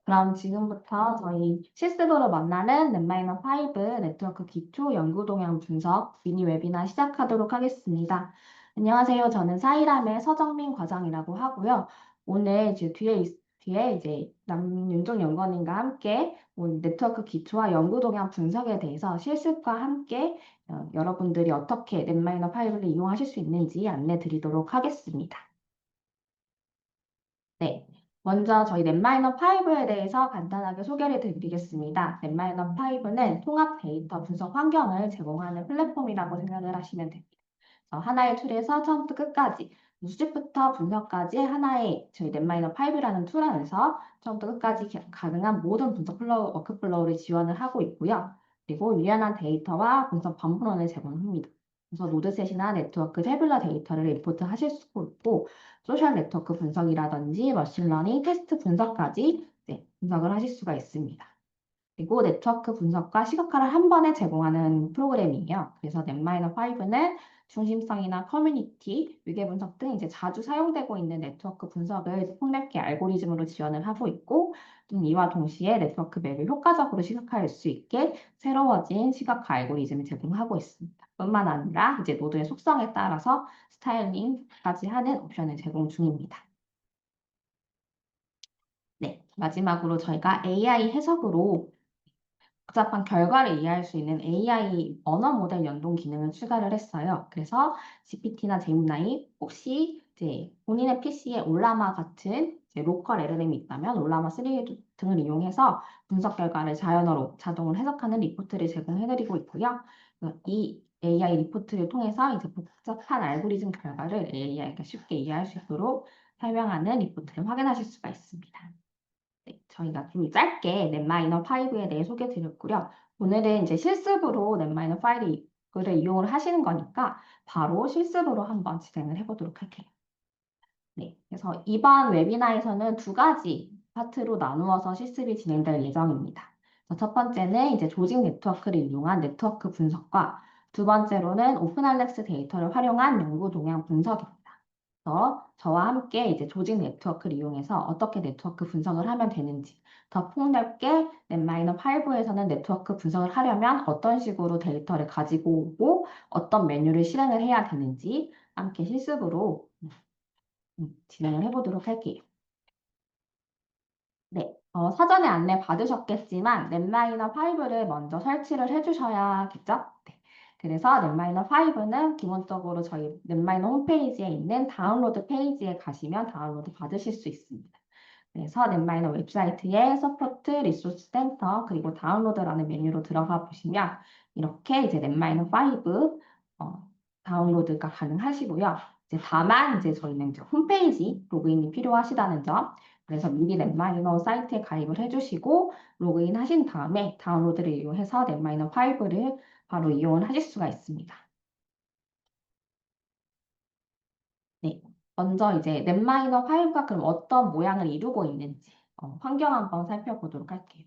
그럼 지금부터 저희 실습으로 만나는 넷마이너5 네트워크 기초 연구 동향 분석 미니 웨비나 시작하도록 하겠습니다. 안녕하세요. 저는 사이람의 서정민 과장이라고 하고요. 오늘 이제 뒤에 이제 남윤종 연구원님과 함께 오늘 네트워크 기초와 연구 동향 분석에 대해서 실습과 함께 여러분들이 어떻게 넷마이너5를 이용하실 수 있는지 안내 드리도록 하겠습니다. 네. 먼저 저희 넷마이너5에 대해서 간단하게 소개를 드리겠습니다. 넷마이너5는 통합 데이터 분석 환경을 제공하는 플랫폼이라고 생각을 하시면 됩니다. 하나의 툴에서 처음부터 끝까지, 수집부터 분석까지 하나의 저희 넷마이너5라는 툴 안에서 처음부터 끝까지 가능한 모든 분석 워크플로우를 지원을 하고 있고요. 그리고 유연한 데이터와 분석 반복론을 제공합니다. 그래서 노드셋이나 네트워크 태블러 데이터를 임포트 하실 수 있고, 소셜 네트워크 분석이라든지 머신러닝, 테스트 분석까지 분석을 하실 수가 있습니다. 그리고 네트워크 분석과 시각화를 한 번에 제공하는 프로그램이에요. 그래서 넷마이너5는 중심성이나 커뮤니티, 위계 분석 등 이제 자주 사용되고 있는 네트워크 분석을 폭넓게 알고리즘으로 지원을 하고 있고, 이와 동시에 네트워크 맵을 효과적으로 시각화할 수 있게 새로워진 시각화 알고리즘을 제공하고 있습니다. 뿐만 아니라 이제 노드의 속성에 따라서 스타일링까지 하는 옵션을 제공 중입니다. 네, 마지막으로 저희가 AI 해석으로 복잡한 결과를 이해할 수 있는 AI 언어 모델 연동 기능을 추가를 했어요. 그래서 GPT나 제미나이 혹시 이제 본인의 PC에 올라마 같은 이제 로컬 LLM이 있다면 올라마 3 등을 이용해서 분석 결과를 자연어로 자동으로 해석하는 리포트를 제공해드리고 있고요. 이 AI 리포트를 통해서 이제 복잡한 알고리즘 결과를 AI가 쉽게 이해할 수 있도록 설명하는 리포트를 확인하실 수가 있습니다. 네, 저희가 좀 짧게 넷마이너5에 대해 소개 드렸고요. 오늘은 이제 실습으로 넷마이너5를 이용을 하시는 거니까 바로 실습으로 한번 진행을 해보도록 할게요. 네, 그래서 이번 웨비나에서는 두 가지 파트로 나누어서 실습이 진행될 예정입니다. 첫 번째는 이제 조직 네트워크를 이용한 네트워크 분석과 두 번째로는 오픈알렉스 데이터를 활용한 연구 동향 분석입니다. 저와 함께 이제 조직 네트워크를 이용해서 어떻게 네트워크 분석을 하면 되는지 더 폭넓게 넷마이너5에서는 네트워크 분석을 하려면 어떤 식으로 데이터를 가지고 오고 어떤 메뉴를 실행을 해야 되는지 함께 실습으로 진행을 해보도록 할게요. 네, 사전에 안내 받으셨겠지만 넷마이너5를 먼저 설치를 해주셔야겠죠? 네. 그래서 넷마이너5는 기본적으로 저희 넷마이너 홈페이지에 있는 다운로드 페이지에 가시면 다운로드 받으실 수 있습니다. 그래서 넷마이너 웹사이트에 서포트, 리소스 센터, 그리고 다운로드라는 메뉴로 들어가 보시면 이렇게 이제 넷마이너5 다운로드가 가능하시고요. 이제 다만 이제 저희는 이제 홈페이지 로그인이 필요하시다는 점, 그래서 미리 넷마이너 사이트에 가입을 해주시고 로그인 하신 다음에 다운로드를 이용해서 넷마이너5를 바로 이용을 하실 수가 있습니다. 네, 먼저 이제 넷마이너5가 그럼 어떤 모양을 이루고 있는지 환경 한번 살펴보도록 할게요.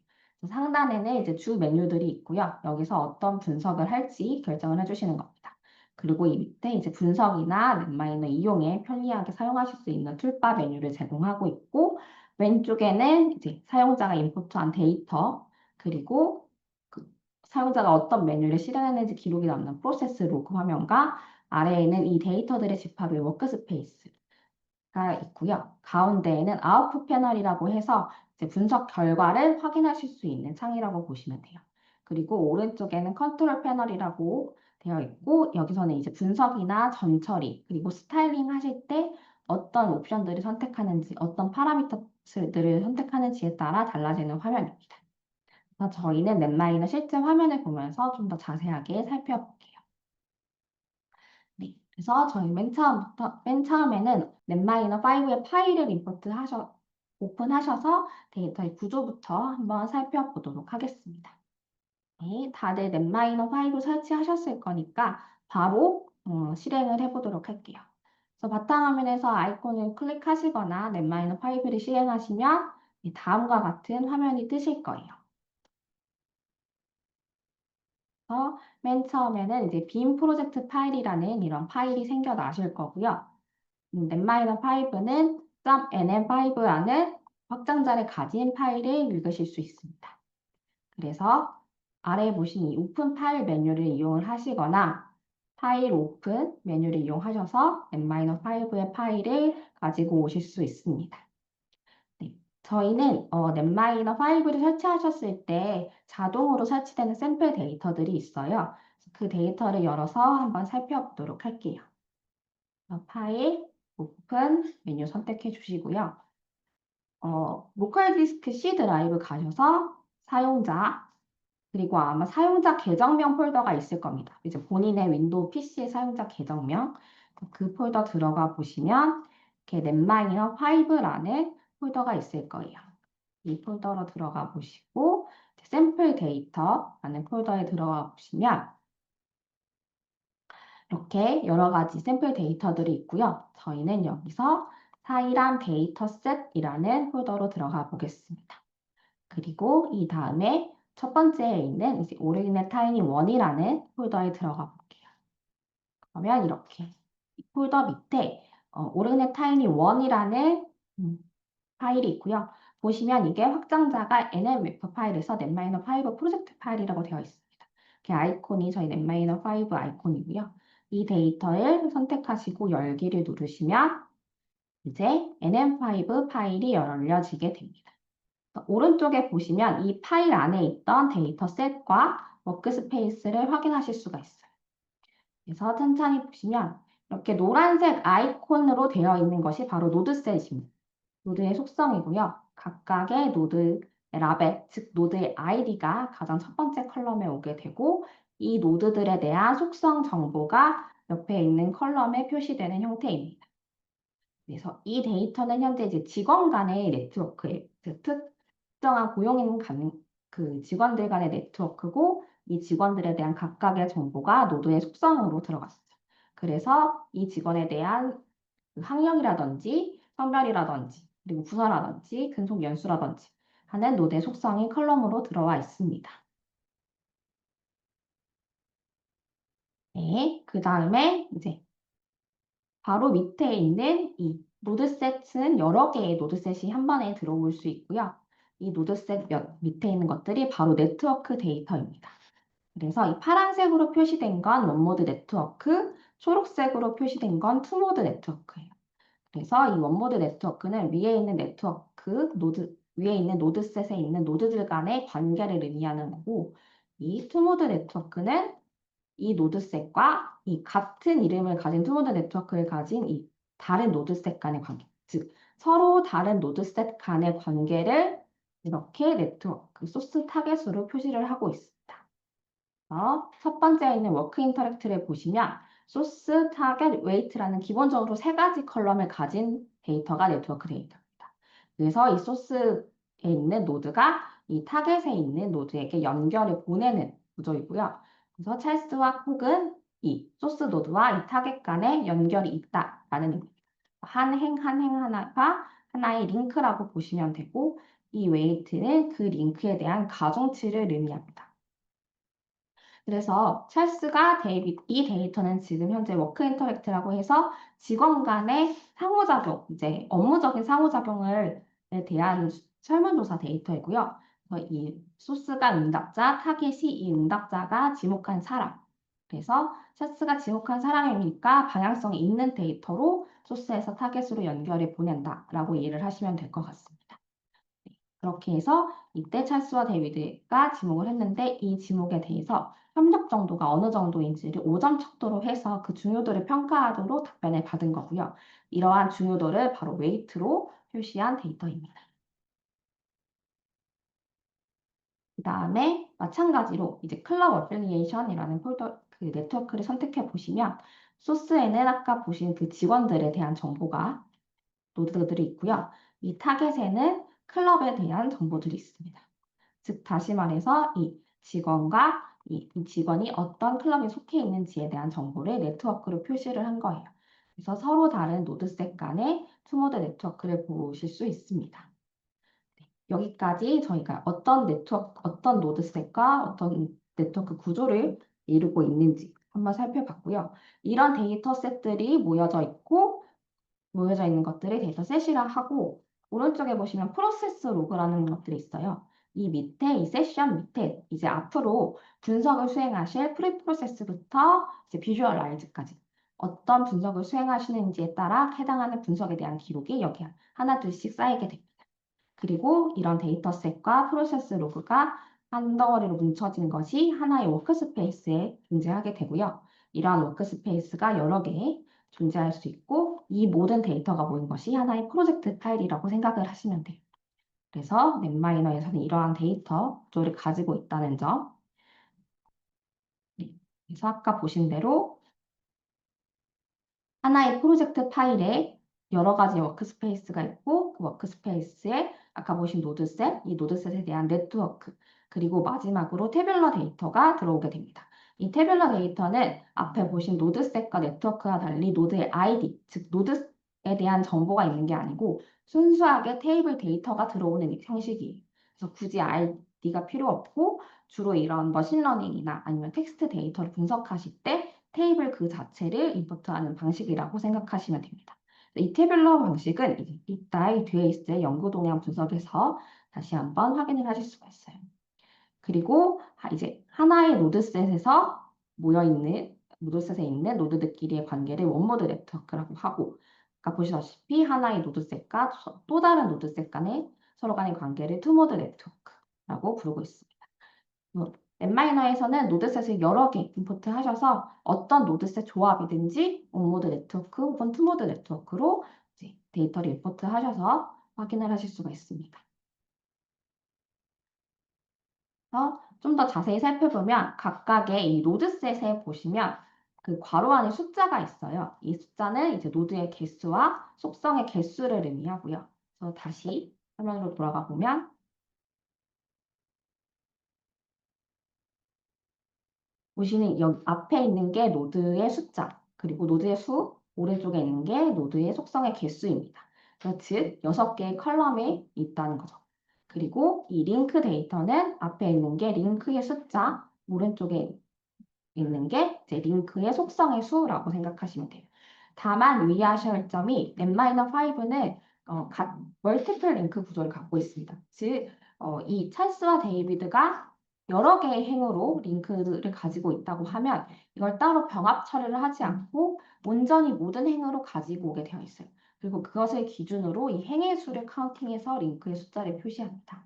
상단에는 이제 주 메뉴들이 있고요. 여기서 어떤 분석을 할지 결정을 해주시는 겁니다. 그리고 이 밑에 이제 분석이나 넷마이너 이용에 편리하게 사용하실 수 있는 툴바 메뉴를 제공하고 있고, 왼쪽에는 이제 사용자가 인포트한 데이터, 그리고 그 사용자가 어떤 메뉴를 실행했는지 기록이 남는 프로세스 로그 화면과 아래에는 이 데이터들의 집합의 워크스페이스가 있고요. 가운데에는 아웃풋 패널이라고 해서 이제 분석 결과를 확인하실 수 있는 창이라고 보시면 돼요. 그리고 오른쪽에는 컨트롤 패널이라고 되어 있고, 여기서는 이제 분석이나 전처리, 그리고 스타일링 하실 때 어떤 옵션들을 선택하는지, 어떤 파라미터들을 선택하는지에 따라 달라지는 화면입니다. 그래서 저희는 넷마이너 실제 화면을 보면서 좀 더 자세하게 살펴볼게요. 네, 그래서 저희 맨 처음에는 넷마이너5의 파일을 오픈하셔서 데이터의 구조부터 한번 살펴보도록 하겠습니다. 네, 다들 넷마이너5 설치하셨을 거니까 바로 실행을 해보도록 할게요. 그래서 바탕화면에서 아이콘을 클릭하시거나 넷마이너5를 실행하시면 다음과 같은 화면이 뜨실 거예요. 맨 처음에는 이제 빔 프로젝트 파일이라는 이런 파일이 생겨나실 거고요. 넷마이너5는 .nm5라는 확장자를 가진 파일을 읽으실 수 있습니다. 그래서 아래에 보신 이 오픈 파일 메뉴를 이용을 하시거나 파일 오픈 메뉴를 이용하셔서 n-5의 파일을 가지고 오실 수 있습니다. 네. 저희는 n-5를 설치하셨을 때 자동으로 설치되는 샘플 데이터들이 있어요. 그 데이터를 열어서 한번 살펴보도록 할게요. 파일, 오픈 메뉴 선택해 주시고요. 로컬 디스크 C 드라이브 가셔서 사용자, 그리고 아마 사용자 계정명 폴더가 있을 겁니다. 이제 본인의 윈도우 PC의 사용자 계정명, 그 폴더 들어가 보시면 이렇게 n-5라는 폴더가 있을 거예요. 이 폴더로 들어가 보시고 샘플 데이터라는 폴더에 들어가 보시면 이렇게 여러 가지 샘플 데이터들이 있고요. 저희는 여기서 사이람 데이터셋이라는 폴더로 들어가 보겠습니다. 그리고 이 다음에 첫 번째에 있는 이제 오르기네 타이니 1이라는 폴더에 들어가 볼게요. 그러면 이렇게 이 폴더 밑에 오르기네 타이니 1이라는 파일이 있고요. 보시면 이게 확장자가 nmap 파일에서 n-5 프로젝트 파일이라고 되어 있습니다. 그 아이콘이 저희 n-5 아이콘이고요. 이 데이터를 선택하시고 열기를 누르시면 이제 nm5 파일이 열려지게 됩니다. 오른쪽에 보시면 이 파일 안에 있던 데이터셋과 워크스페이스를 확인하실 수가 있어요. 그래서 천천히 보시면 이렇게 노란색 아이콘으로 되어 있는 것이 바로 노드셋입니다. 노드의 속성이고요. 각각의 노드 라벨, 즉 노드의 아이디가 가장 첫 번째 컬럼에 오게 되고 이 노드들에 대한 속성 정보가 옆에 있는 컬럼에 표시되는 형태입니다. 그래서 이 데이터는 현재 이제 직원 간의 네트워크예요. 특정한 고용인 그 직원들 간의 네트워크고 이 직원들에 대한 각각의 정보가 노드의 속성으로 들어갔어요. 그래서 이 직원에 대한 그 학력이라든지 성별이라든지 그리고 부서라든지 근속 연수라든지 하는 노드의 속성이 컬럼으로 들어와 있습니다. 네, 그 다음에 이제 바로 밑에 있는 이 노드셋은 여러 개의 노드셋이 한 번에 들어올 수 있고요. 이 노드셋 밑에 있는 것들이 바로 네트워크 데이터입니다. 그래서 이 파란색으로 표시된 건 원모드 네트워크, 초록색으로 표시된 건 투모드 네트워크예요. 그래서 이 원모드 네트워크는 위에 있는 네트워크 노드 위에 있는 노드셋에 있는 노드들 간의 관계를 의미하는 거고 이 투모드 네트워크는 이 노드셋과 이 같은 이름을 가진 투모드 네트워크를 가진 이 다른 노드셋 간의 관계, 즉 서로 다른 노드셋 간의 관계를 이렇게 네트워크 소스 타겟으로 표시를 하고 있습니다. 첫 번째에 있는 워크 인터랙트를 보시면 소스, 타겟, 웨이트라는 기본적으로 세 가지 컬럼을 가진 데이터가 네트워크 데이터입니다. 그래서 이 소스에 있는 노드가 이 타겟에 있는 노드에게 연결을 보내는 구조이고요. 그래서 찰스와 콕은 이 소스 노드와 이 타겟 간에 연결이 있다라는 의미입니다. 한 행 하나가 하나의 링크라고 보시면 되고 이 웨이트는 그 링크에 대한 가중치를 의미합니다. 그래서 찰스가 이 데이터는 지금 현재 워크 인터랙트라고 해서 직원 간의 상호작용, 이제 업무적인 상호작용을 대한 설문조사 데이터이고요. 이 소스가 응답자, 타겟이 이 응답자가 지목한 사람. 그래서 찰스가 지목한 사람이니까 방향성이 있는 데이터로 소스에서 타겟으로 연결해 보낸다라고 이해를 하시면 될 것 같습니다. 그렇게 해서 이때 찰스와 데이비드가 지목을 했는데 이 지목에 대해서 협력 정도가 어느 정도인지를 5점 척도로 해서 그 중요도를 평가하도록 답변을 받은 거고요. 이러한 중요도를 바로 웨이트로 표시한 데이터입니다. 그 다음에 마찬가지로 이제 클럽 어플리에이션이라는 폴더 그 네트워크를 선택해 보시면 소스에는 아까 보신 그 직원들에 대한 정보가 노드들이 있고요. 이 타겟에는 클럽에 대한 정보들이 있습니다. 즉 다시 말해서 이 직원과 이 직원이 어떤 클럽에 속해 있는지에 대한 정보를 네트워크로 표시를 한 거예요. 그래서 서로 다른 노드셋 간의 투모드 네트워크를 보실 수 있습니다. 네, 여기까지 저희가 어떤 노드셋과 어떤 네트워크 구조를 이루고 있는지 한번 살펴봤고요. 이런 데이터셋들이 모여져 있는 것들을 데이터셋이라 하고 오른쪽에 보시면 프로세스 로그라는 것들이 있어요. 이 밑에, 이 세션 밑에 이제 앞으로 분석을 수행하실 프리프로세스부터 이제 비주얼라이즈까지 어떤 분석을 수행하시는지에 따라 해당하는 분석에 대한 기록이 여기 하나 둘씩 쌓이게 됩니다. 그리고 이런 데이터셋과 프로세스 로그가 한 덩어리로 뭉쳐진 것이 하나의 워크스페이스에 존재하게 되고요. 이러한 워크스페이스가 여러 개 존재할 수 있고 이 모든 데이터가 모인 것이 하나의 프로젝트 파일이라고 생각을 하시면 돼요. 그래서 넷마이너에서는 이러한 데이터 구조를 가지고 있다는 점. 네. 그래서 아까 보신 대로 하나의 프로젝트 파일에 여러 가지 워크스페이스가 있고 그 워크스페이스에 아까 보신 노드셋, 이 노드셋에 대한 네트워크, 그리고 마지막으로 태블러 데이터가 들어오게 됩니다. 이 태블러 데이터는 앞에 보신 노드셋과 네트워크와 달리 노드의 ID, 즉 노드에 대한 정보가 있는 게 아니고 순수하게 테이블 데이터가 들어오는 형식이에요. 그래서 굳이 ID가 필요 없고 주로 이런 머신러닝이나 아니면 텍스트 데이터를 분석하실 때 테이블 그 자체를 임포트하는 방식이라고 생각하시면 됩니다. 이 태블러 방식은 이따 뒤에 있을 연구 동향 분석에서 다시 한번 확인을 하실 수가 있어요. 그리고 이제 하나의 노드셋에서 모여있는 노드셋에 있는 노드들끼리의 관계를 원모드 네트워크라고 하고 아까 보시다시피 하나의 노드셋과 또 다른 노드셋 간의 서로 간의 관계를 투모드 네트워크라고 부르고 있습니다. 넷마이너에서는 노드셋을 여러 개 임포트 하셔서 어떤 노드셋 조합이든지 온모드 네트워크 혹은 투모드 네트워크로 이제 데이터를 임포트 하셔서 확인을 하실 수가 있습니다. 좀 더 자세히 살펴보면 각각의 이 노드셋에 보시면 그 괄호 안에 숫자가 있어요. 이 숫자는 이제 노드의 개수와 속성의 개수를 의미하고요. 그래서 다시 화면으로 돌아가 보면 보시는 여기 앞에 있는 게 노드의 숫자, 그리고 노드의 수, 오른쪽에 있는 게 노드의 속성의 개수입니다. 즉, 6개의 컬럼이 있다는 거죠. 그리고 이 링크 데이터는 앞에 있는 게 링크의 숫자, 오른쪽에 있는 게 이제 링크의 속성의 수라고 생각하시면 돼요. 다만 유의하셔야 할 점이 넷마이너5는 멀티플 링크 구조를 갖고 있습니다. 즉, 이 찰스와 데이비드가 여러 개의 행으로 링크를 가지고 있다고 하면 이걸 따로 병합 처리를 하지 않고 온전히 모든 행으로 가지고 오게 되어 있어요. 그리고 그것을 기준으로 이 행의 수를 카운팅해서 링크의 숫자를 표시합니다.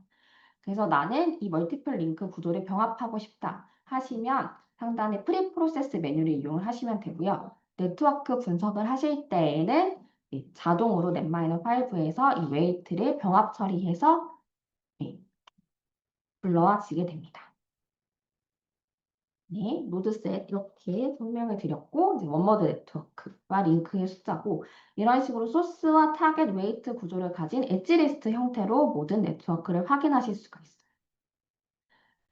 그래서 나는 이 멀티플 링크 구조를 병합하고 싶다 하시면 상단의 프리 프로세스 메뉴를 이용을 하시면 되고요. 네트워크 분석을 하실 때에는 자동으로 넷마이너5에서 이 웨이트를 병합 처리해서 불러지게 됩니다. 네, 노드셋 이렇게 설명을 드렸고 이제 원머드 네트워크와 링크의 숫자고 이런 식으로 소스와 타겟 웨이트 구조를 가진 엣지 리스트 형태로 모든 네트워크를 확인하실 수가 있어요.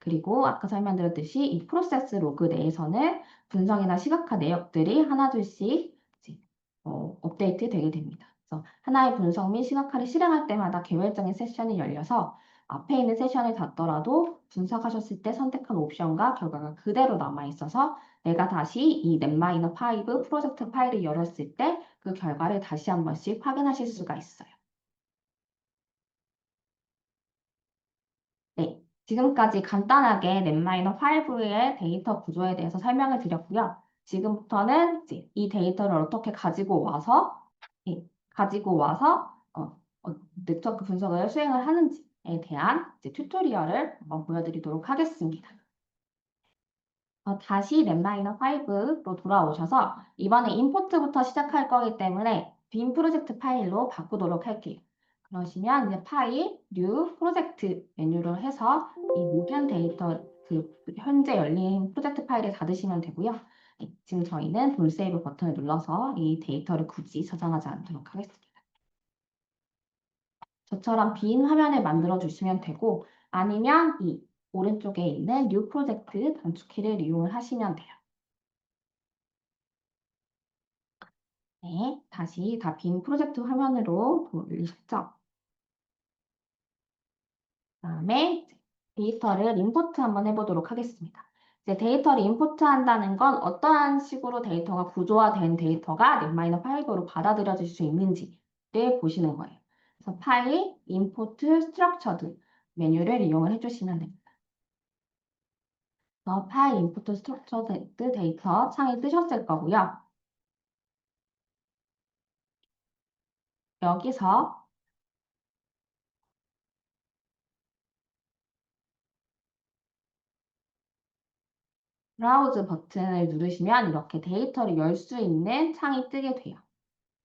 그리고 아까 설명드렸듯이 이 프로세스 로그 내에서는 분석이나 시각화 내역들이 하나둘씩 이제, 업데이트 되게 됩니다. 그래서 하나의 분석 및 시각화를 실행할 때마다 개별적인 세션이 열려서 앞에 있는 세션을 닫더라도 분석하셨을 때 선택한 옵션과 결과가 그대로 남아있어서 내가 다시 이 넷마이너5 프로젝트 파일을 열었을 때 그 결과를 다시 한 번씩 확인하실 수가 있어요. 네, 지금까지 간단하게 넷마이너5의 데이터 구조에 대해서 설명을 드렸고요. 지금부터는 이제 이 데이터를 어떻게 가지고 와서 네트워크 분석을 수행을 하는지에 대한 이제 튜토리얼을 한번 보여드리도록 하겠습니다. 다시 넷마이너5로 돌아오셔서 이번에 임포트부터 시작할 거기 때문에 빈 프로젝트 파일로 바꾸도록 할게요. 그러시면 이제 파일, 뉴, 프로젝트 메뉴를 해서 이 모든 데이터 그 현재 열린 프로젝트 파일을 닫으시면 되고요. 네, 지금 저희는 돈 세이브 버튼을 눌러서 이 데이터를 굳이 저장하지 않도록 하겠습니다. 저처럼 빈 화면을 만들어 주시면 되고 아니면 이 오른쪽에 있는 뉴 프로젝트 단축키를 이용을 하시면 돼요. 네, 다시 다 빈 프로젝트 화면으로 돌리셨죠? 그다음에 데이터를 임포트 한번 해보도록 하겠습니다. 이제 데이터를 임포트 한다는 건 어떠한 식으로 데이터가 구조화된 데이터가 넷마이너5로 받아들여질 수 있는지를 보시는 거예요. 그래서 파일, import, structured 메뉴를 이용을 해주시면 됩니다. 그래서 파일, import, structured 데이터 창이 뜨셨을 거고요. 여기서 브라우즈 버튼을 누르시면 이렇게 데이터를 열 수 있는 창이 뜨게 돼요.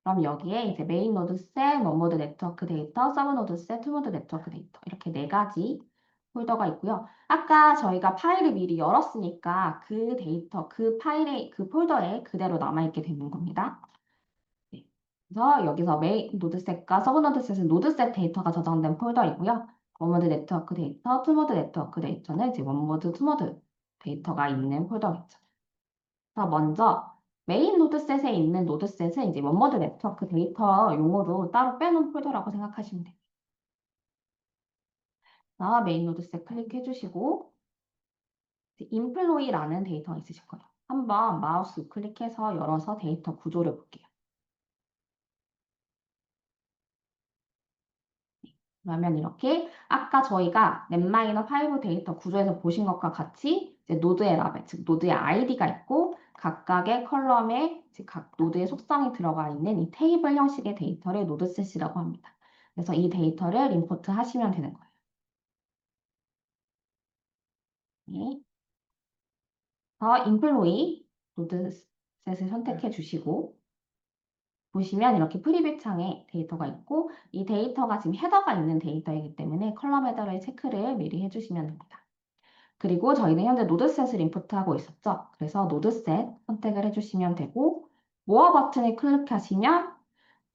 그럼 여기에 이제 메인 노드 셋, 원모드 네트워크 데이터, 서브 노드 셋, 투모드 네트워크 데이터 이렇게 네 가지 폴더가 있고요. 아까 저희가 파일을 미리 열었으니까 그 데이터, 그 파일에, 그 폴더에 그대로 남아있게 되는 겁니다. 네. 그래서 여기서 메인 노드셋과 서브 노드셋은 노드셋 데이터가 저장된 폴더이고요. 원모드 네트워크 데이터, 투모드 네트워크 데이터는 이제 원모드, 투모드 데이터가 있는 폴더겠죠. 그래서 먼저 메인 노드셋에 있는 노드셋은 이제 원모드 네트워크 데이터 용어로 따로 빼놓은 폴더라고 생각하시면 돼요. 그래서 메인 노드셋 클릭해 주시고 인플로이라는 데이터가 있으실 거예요. 한번 마우스 클릭해서 열어서 데이터 구조를 볼게요. 그러면 이렇게 아까 저희가 넷마이너5 데이터 구조에서 보신 것과 같이 이제 노드의 라벨, 즉 노드의 아이디가 있고 각각의 컬럼에 즉 각 노드의 속성이 들어가 있는 이 테이블 형식의 데이터를 노드셋이라고 합니다. 그래서 이 데이터를 임포트 하시면 되는 거예요. 네. 더 인플로이 노드셋을 선택해 주시고 보시면 이렇게 프리뷰 창에 데이터가 있고 이 데이터가 지금 헤더가 있는 데이터이기 때문에 컬럼 헤더를 체크를 미리 해주시면 됩니다. 그리고 저희는 현재 노드셋을 임포트하고 있었죠. 그래서 노드셋 선택을 해주시면 되고 모어 버튼을 클릭하시면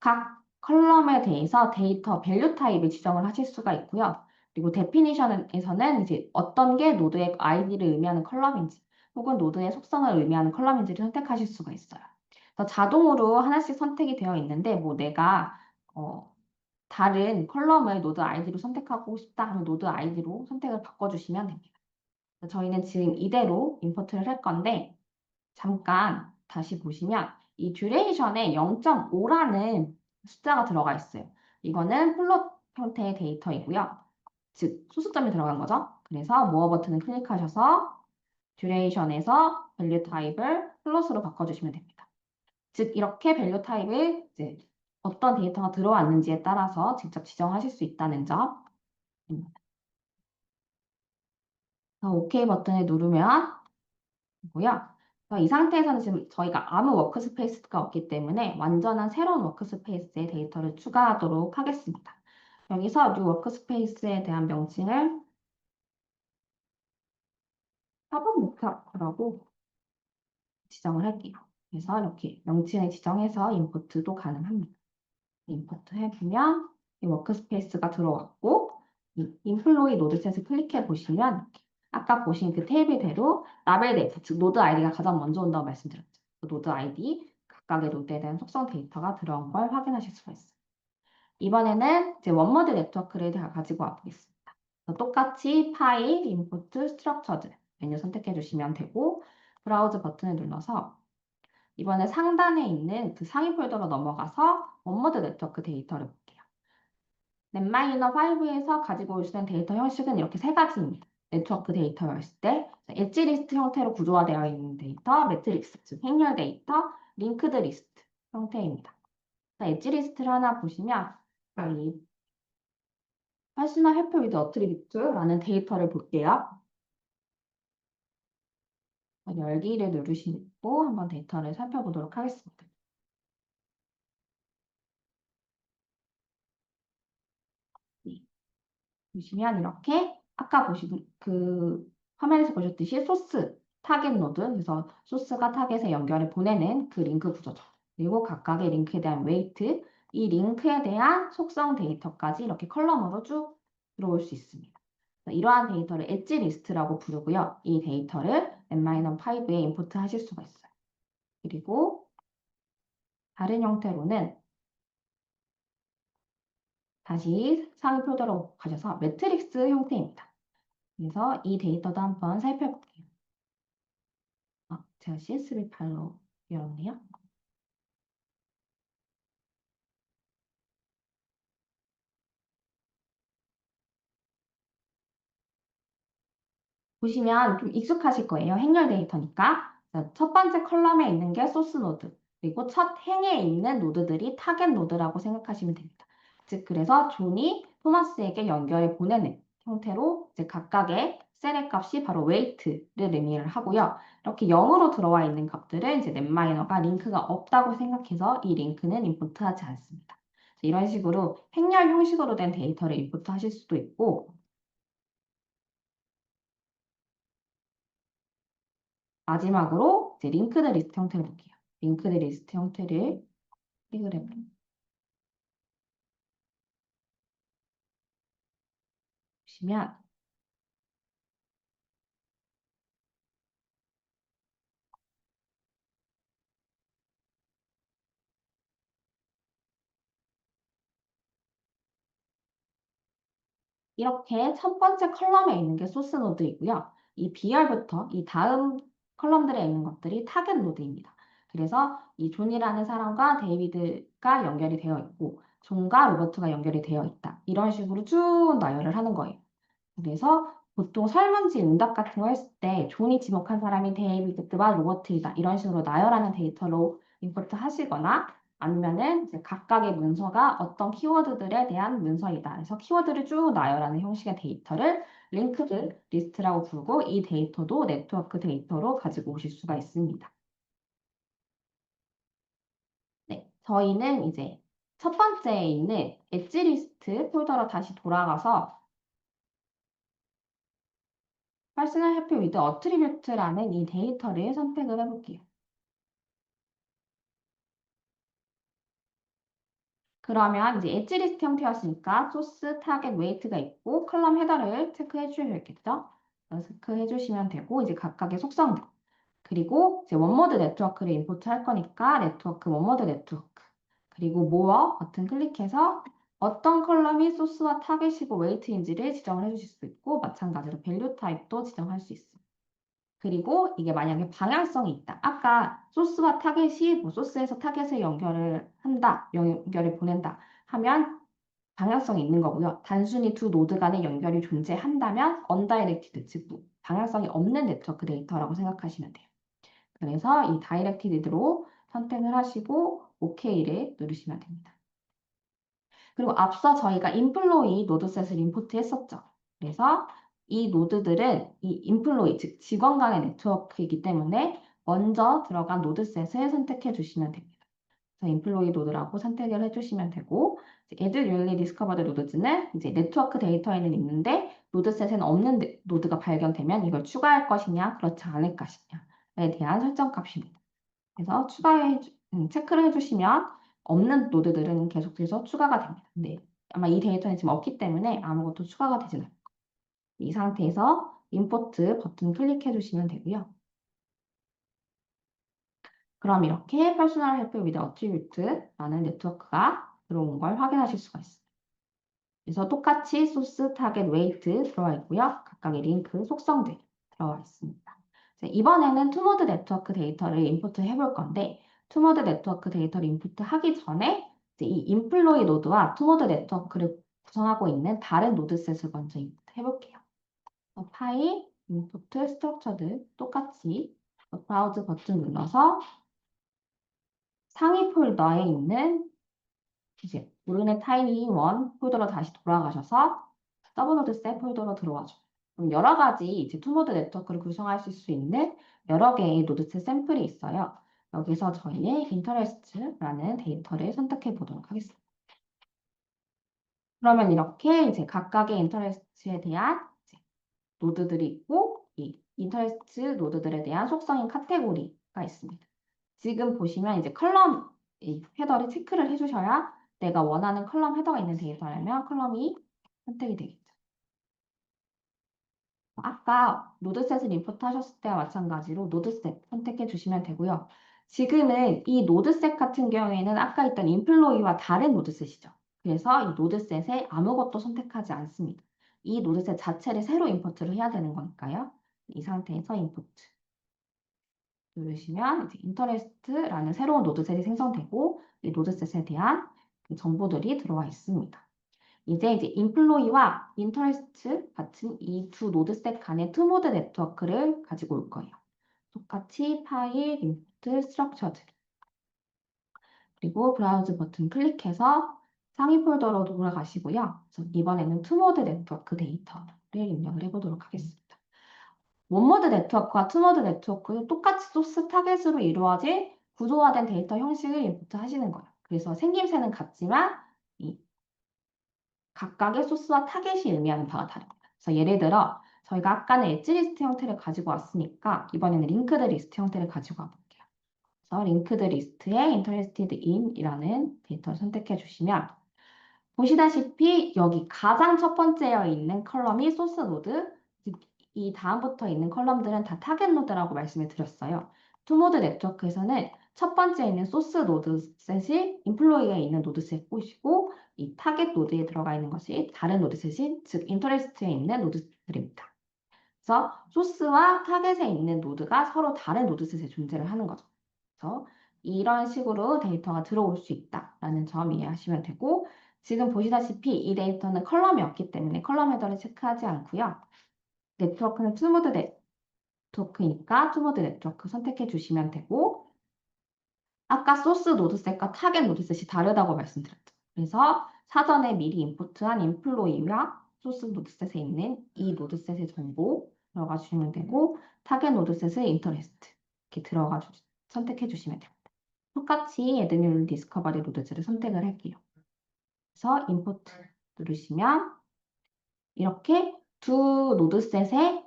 각 컬럼에 대해서 데이터 밸류 타입을 지정을 하실 수가 있고요. 그리고 데피니션에서는 이제 어떤 게 노드의 아이디를 의미하는 컬럼인지 혹은 노드의 속성을 의미하는 컬럼인지를 선택하실 수가 있어요. 그래서 자동으로 하나씩 선택이 되어 있는데 뭐 내가 다른 컬럼을 노드 아이디로 선택하고 싶다 하면 노드 아이디로 선택을 바꿔주시면 됩니다. 저희는 지금 이대로 임포트를 할 건데 잠깐 다시 보시면 이 듀레이션에 0.5라는 숫자가 들어가 있어요. 이거는 플롯 형태의 데이터이고요. 즉 소수점이 들어간 거죠. 그래서 모어 버튼을 클릭하셔서 듀레이션에서 밸류 타입을 플롯으로 바꿔주시면 됩니다. 즉 이렇게 밸류 타입을 이제 어떤 데이터가 들어왔는지에 따라서 직접 지정하실 수 있다는 점입니다. OK 버튼을 누르면 고요. 이 상태에서는 지금 저희가 아무 워크스페이스가 없기 때문에 완전한 새로운 워크스페이스의 데이터를 추가하도록 하겠습니다. 여기서 new 워크스페이스에 대한 명칭을 협업 네트워크라고 지정을 할게요. 그래서 이렇게 명칭을 지정해서 임포트도 가능합니다. 임포트 해보면 이 워크스페이스가 들어왔고 이 인플로이 노드셋을 클릭해 보시면 아까 보신 그 테이블대로 라벨 데이터, 즉 노드 아이디가 가장 먼저 온다고 말씀드렸죠. 그 노드 아이디, 각각의 노드에 대한 속성 데이터가 들어온 걸 확인하실 수가 있어요. 이번에는 이제 원모드 네트워크를 가지고 와보겠습니다. 똑같이 파일, 임포트, 스트럭처드 메뉴 선택해 주시면 되고 브라우즈 버튼을 눌러서 이번에 상단에 있는 그 상위 폴더로 넘어가서 원모드 네트워크 데이터를 볼게요. 넷마이너5에서 가지고 올 수 있는 데이터 형식은 이렇게 세 가지입니다. 네트워크 데이터였을 때 엣지 리스트 형태로 구조화되어 있는 데이터, 매트릭스, 즉 행렬 데이터, 링크드 리스트 형태입니다. 엣지 리스트를 하나 보시면 이 퍼스널 헬프 위드 어트리뷰트라는 데이터를 볼게요. 열기를 누르시고 한번 데이터를 살펴보도록 하겠습니다. 네. 보시면 이렇게 아까 보신 그 화면에서 보셨듯이 소스, 타겟 노드, 그래서 소스가 타겟에 연결을 보내는 그 링크 구조죠. 그리고 각각의 링크에 대한 웨이트, 이 링크에 대한 속성 데이터까지 이렇게 컬럼으로 쭉 들어올 수 있습니다. 이러한 데이터를 엣지 리스트라고 부르고요. 이 데이터를 n-5에 임포트 하실 수가 있어요. 그리고 다른 형태로는 다시 상위 폴더로 가셔서 매트릭스 형태입니다. 그래서 이 데이터도 한번 살펴볼게요. 제가 CSV 파일로 열었네요. 보시면 좀 익숙하실 거예요. 행렬 데이터니까. 자, 첫 번째 컬럼에 있는 게 소스 노드, 그리고 첫 행에 있는 노드들이 타겟 노드라고 생각하시면 됩니다. 즉, 그래서 존이 토마스에게 연결해 보내는 형태로 이제 각각의 셀의 값이 바로 웨이트를 의미를 하고요. 이렇게 0으로 들어와 있는 값들은 이제 넷마이너가 링크가 없다고 생각해서 이 링크는 임포트하지 않습니다. 이런 식으로 행렬 형식으로 된 데이터를 임포트 하실 수도 있고, 마지막으로 이제 링크드 리스트 형태를 볼게요. 링크드 리스트 형태를 클릭을 해보시면 이렇게 첫 번째 컬럼에 있는 게 소스 노드이고요. 이 BR부터 이 다음 컬럼들에 있는 것들이 타겟 노드입니다. 그래서 이 존이라는 사람과 데이비드가 연결이 되어 있고 존과 로버트가 연결이 되어 있다. 이런 식으로 쭉 나열을 하는 거예요. 그래서 보통 설문지 응답 같은 거 했을 때 존이 지목한 사람이 데이비드와 로버트이다. 이런 식으로 나열하는 데이터로 임포트 하시거나 아니면은 이제 각각의 문서가 어떤 키워드들에 대한 문서이다. 그래서 키워드를 쭉 나열하는 형식의 데이터를 링크드 리스트라고 부르고 이 데이터도 네트워크 데이터로 가지고 오실 수가 있습니다. 네, 저희는 이제 첫 번째에 있는 엣지 리스트 폴더로 다시 돌아가서 퍼스널 help with attribute라는 이 데이터를 선택을 해볼게요. 그러면 이제 엣지 리스트 형태였으니까 소스, 타겟, 웨이트가 있고 컬럼 헤더를 체크해 주셔야겠죠? 체크해 주시면 되고 이제 각각의 속성들 그리고 이제 원모드 네트워크를 임포트 할 거니까 네트워크, 원모드 네트워크 그리고 모어 버튼 클릭해서 어떤 컬럼이 소스와 타겟이고 웨이트인지를 지정을 해주실 수 있고 마찬가지로 밸류 타입도 지정할 수 있습니다. 그리고 이게 만약에 방향성이 있다. 아까 소스와 타겟이 뭐 소스에서 타겟에 연결을 한다, 연결을 보낸다 하면 방향성이 있는 거고요. 단순히 두 노드 간의 연결이 존재한다면 undirected, 즉 방향성이 없는 네트워크 데이터라고 생각하시면 돼요. 그래서 이 directed로 선택을 하시고 OK를 누르시면 됩니다. 그리고 앞서 저희가 인플로이 노드셋을 임포트 했었죠. 그래서 이 노드들은 이 인플로이, 즉 직원 간의 네트워크이기 때문에 먼저 들어간 노드셋을 선택해 주시면 됩니다. 그래서 인플로이 노드라고 선택을 해주시면 되고 add newly discovered nodes는 이제 네트워크 데이터에는 있는데 노드셋에는 없는 노드가 발견되면 이걸 추가할 것이냐 그렇지 않을 것이냐에 대한 설정 값입니다. 그래서 체크를 해주시면 없는 노드들은 계속해서 추가가 됩니다. 네. 아마 이 데이터는 지금 없기 때문에 아무것도 추가가 되지 않아요. 이 상태에서 임포트 버튼 클릭해 주시면 되고요. 그럼 이렇게 퍼스널 헬프 위드 어트리뷰트라는 네트워크가 들어온 걸 확인하실 수가 있습니다. 그래서 똑같이 소스, 타겟, 웨이트 들어와 있고요. 각각의 링크, 속성들 들어와 있습니다. 이번에는 투모드 네트워크 데이터를 임포트 해볼 건데 투모드 네트워크 데이터를 임포트 하기 전에 이제 이 인플로이 노드와 투모드 네트워크를 구성하고 있는 다른 노드셋을 먼저 임포트 해볼게요. 파일, 임포트, 스트럭처드 똑같이 브라우즈 버튼 눌러서 상위 폴더에 있는 이제 모르는 타이니 원 폴더로 다시 돌아가셔서 서브노드셋 폴더로 들어와줘. 그럼 여러 가지 이제 투노드 네트워크를 구성하실 수 있는 여러 개의 노드셋 샘플이 있어요. 여기서 저희의 인터레스트라는 데이터를 선택해 보도록 하겠습니다. 그러면 이렇게 이제 각각의 인터레스트에 대한 이제 노드들이 있고 이 인터레스트 노드들에 대한 속성인 카테고리가 있습니다. 지금 보시면 이제 컬럼 이 헤더를 체크를 해주셔야 내가 원하는 컬럼 헤더가 있는 데이터라면 컬럼이 선택이 되겠죠. 아까 노드셋을 임포트 하셨을 때와 마찬가지로 노드셋 선택해 주시면 되고요. 지금은 이 노드셋 같은 경우에는 아까 있던 인플로이와 다른 노드셋이죠. 그래서 이 노드셋에 아무것도 선택하지 않습니다. 이 노드셋 자체를 새로 임포트를 해야 되는 거니까요. 이 상태에서 임포트 누르시면 이제 인터레스트라는 새로운 노드셋이 생성되고 이 노드셋에 대한 그 정보들이 들어와 있습니다. 이제 인플로이와 인터레스트 같은 이 두 노드셋 간의 투모드 네트워크를 가지고 올 거예요. 똑같이 파일, 인풋, 스트럭처드. 그리고 브라우즈 버튼 클릭해서 상위 폴더로 돌아가시고요. 그래서 이번에는 투모드 네트워크 데이터를 입력을 해보도록 하겠습니다. 원모드 네트워크와 투모드 네트워크는 똑같이 소스 타겟으로 이루어진 구조화된 데이터 형식을 인풋 하시는 거예요. 그래서 생김새는 같지만 이 각각의 소스와 타겟이 의미하는 바가 다릅니다. 그래서 예를 들어 저희가 아까는 엣지 리스트 형태를 가지고 왔으니까 이번에는 링크드 리스트 형태를 가지고 와볼게요. 그래서 링크드 리스트에 interested in이라는 데이터를 선택해 주시면 보시다시피 여기 가장 첫 번째에 있는 컬럼이 소스 노드, 이 다음부터 있는 컬럼들은 다 타겟 노드라고 말씀을 드렸어요. 투모드 네트워크에서는 첫 번째에 있는 소스 노드셋이 인플로이에 있는 노드셋 곳이고 이 타겟 노드에 들어가 있는 것이 다른 노드셋인 즉 인터레스트에 있는 노드들입니다. 그래서 소스와 타겟에 있는 노드가 서로 다른 노드셋에 존재를 하는 거죠. 그래서 이런 식으로 데이터가 들어올 수 있다라는 점 이해하시면 되고 지금 보시다시피 이 데이터는 컬럼이 없기 때문에 컬럼 헤더를 체크하지 않고요. 네트워크는 투모드 네트워크니까 투모드 네트워크 선택해 주시면 되고 아까 소스 노드셋과 타겟 노드셋이 다르다고 말씀드렸죠. 그래서 사전에 미리 인풋한 인플로이와 소스 노드셋에 있는 이 노드셋의 정보 들어가 주시면 되고 타겟 노드셋의 인터레스트 이렇게 들어가 선택해 주시면 됩니다. 똑같이 애드밀 디스커버리 노드즈를 선택을 할게요. 그래서 인풋 누르시면 이렇게 두 노드셋을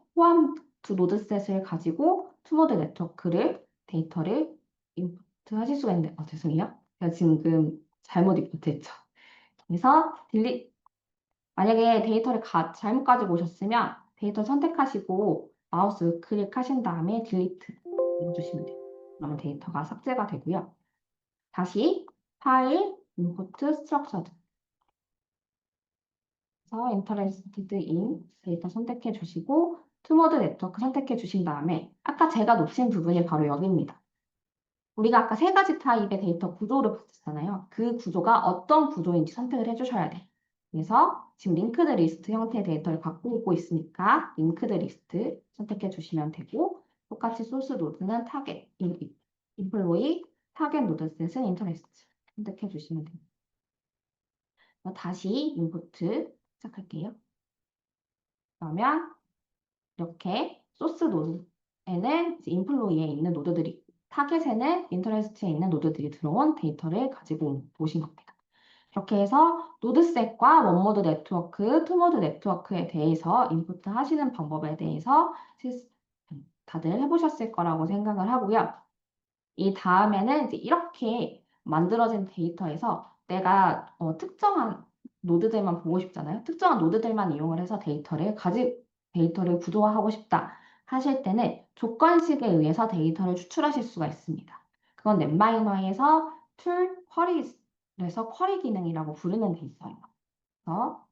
가지고 투모드 네트워크를 데이터를 인풋 하실 수가 있는데 죄송해요. 제가 지금 잘못 인풋했죠. 그래서 만약에 데이터를 잘못 가지고 오셨으면 데이터 선택하시고 마우스 클릭하신 다음에 딜리트 눌러주시면 돼요. 그러면 데이터가 삭제가 되고요. 다시 파일, 인포트, 스트럭처드 그래서 interested in 데이터 선택해 주시고 투모드 네트워크 선택해 주신 다음에 아까 제가 놓친 부분이 바로 여기입니다. 우리가 아까 세 가지 타입의 데이터 구조를 봤잖아요. 그 구조가 어떤 구조인지 선택을 해주셔야 돼요. 그래서 지금 링크드 리스트 형태의 데이터를 갖고 오고 있으니까 링크드 리스트 선택해 주시면 되고 똑같이 소스 노드는 타겟, 인플로이, 타겟 노드셋은 인터레스트 선택해 주시면 됩니다. 다시 인풋 시작할게요. 그러면 이렇게 소스 노드에는 인플로이에 있는 노드들이 타겟에는 인터레스트에 있는 노드들이 들어온 데이터를 가지고 오신 겁니다. 이렇게 해서 노드셋과 원모드 네트워크, 투모드 네트워크에 대해서 인풋 하시는 방법에 대해서 다들 해보셨을 거라고 생각을 하고요. 이 다음에는 이제 이렇게 만들어진 데이터에서 내가 특정한 노드들만 보고 싶잖아요. 특정한 노드들만 이용을 해서 데이터를 구조화하고 싶다 하실 때는 조건식에 의해서 데이터를 추출하실 수가 있습니다. 그건 넷마이너에서 툴 쿼리에서 쿼리 기능이라고 부르는 게 있어요. 그래서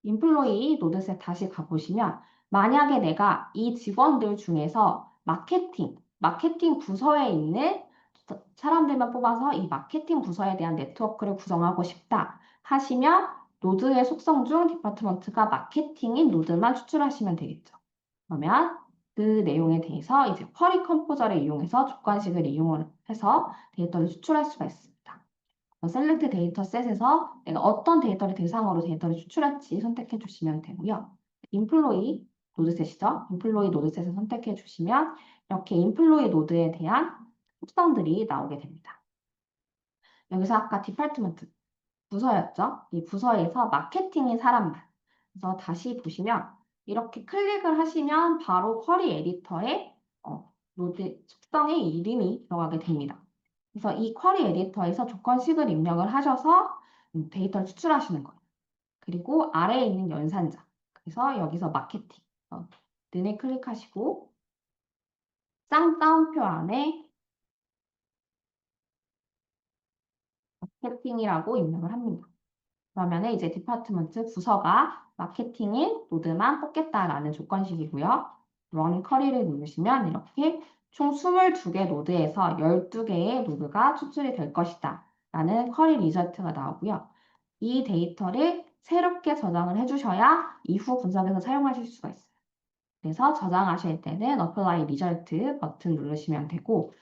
인플로이 노드셋 다시 가보시면 만약에 내가 이 직원들 중에서 마케팅 부서에 있는 사람들만 뽑아서 이 마케팅 부서에 대한 네트워크를 구성하고 싶다 하시면 노드의 속성 중 디파트먼트가 마케팅인 노드만 추출하시면 되겠죠. 그러면 그 내용에 대해서 이제 쿼리 컴포저를 이용해서 조건식을 이용을 해서 데이터를 추출할 수가 있습니다. 셀렉트 데이터셋에서 내가 어떤 데이터를 대상으로 데이터를 추출할지 선택해 주시면 되고요. 인플로이 노드셋이죠. 인플로이 노드셋을 선택해 주시면 이렇게 인플로이 노드에 대한 속성들이 나오게 됩니다. 여기서 아까 디파트먼트 부서였죠. 이 부서에서 마케팅인 사람만. 그래서 다시 보시면 이렇게 클릭을 하시면 바로 쿼리 에디터에 노드 속성의 이름이 들어가게 됩니다. 그래서 이 쿼리 에디터에서 조건식을 입력을 하셔서 데이터를 추출하시는 거예요. 그리고 아래에 있는 연산자. 그래서 여기서 마케팅. 눈에 클릭하시고 쌍따옴표 안에 마케팅이라고 입력을 합니다. 그러면 이제 디파트먼트 부서가 마케팅인 노드만 뽑겠다라는 조건식이고요. run 쿼리를 누르시면 이렇게 총 22개 노드에서 12개의 노드가 추출이 될 것이다 라는 쿼리 리저트가 나오고요. 이 데이터를 새롭게 저장을 해주셔야 이후 분석에서 사용하실 수가 있어요. 그래서 저장하실 때는 Apply Result 버튼 누르시면 되고,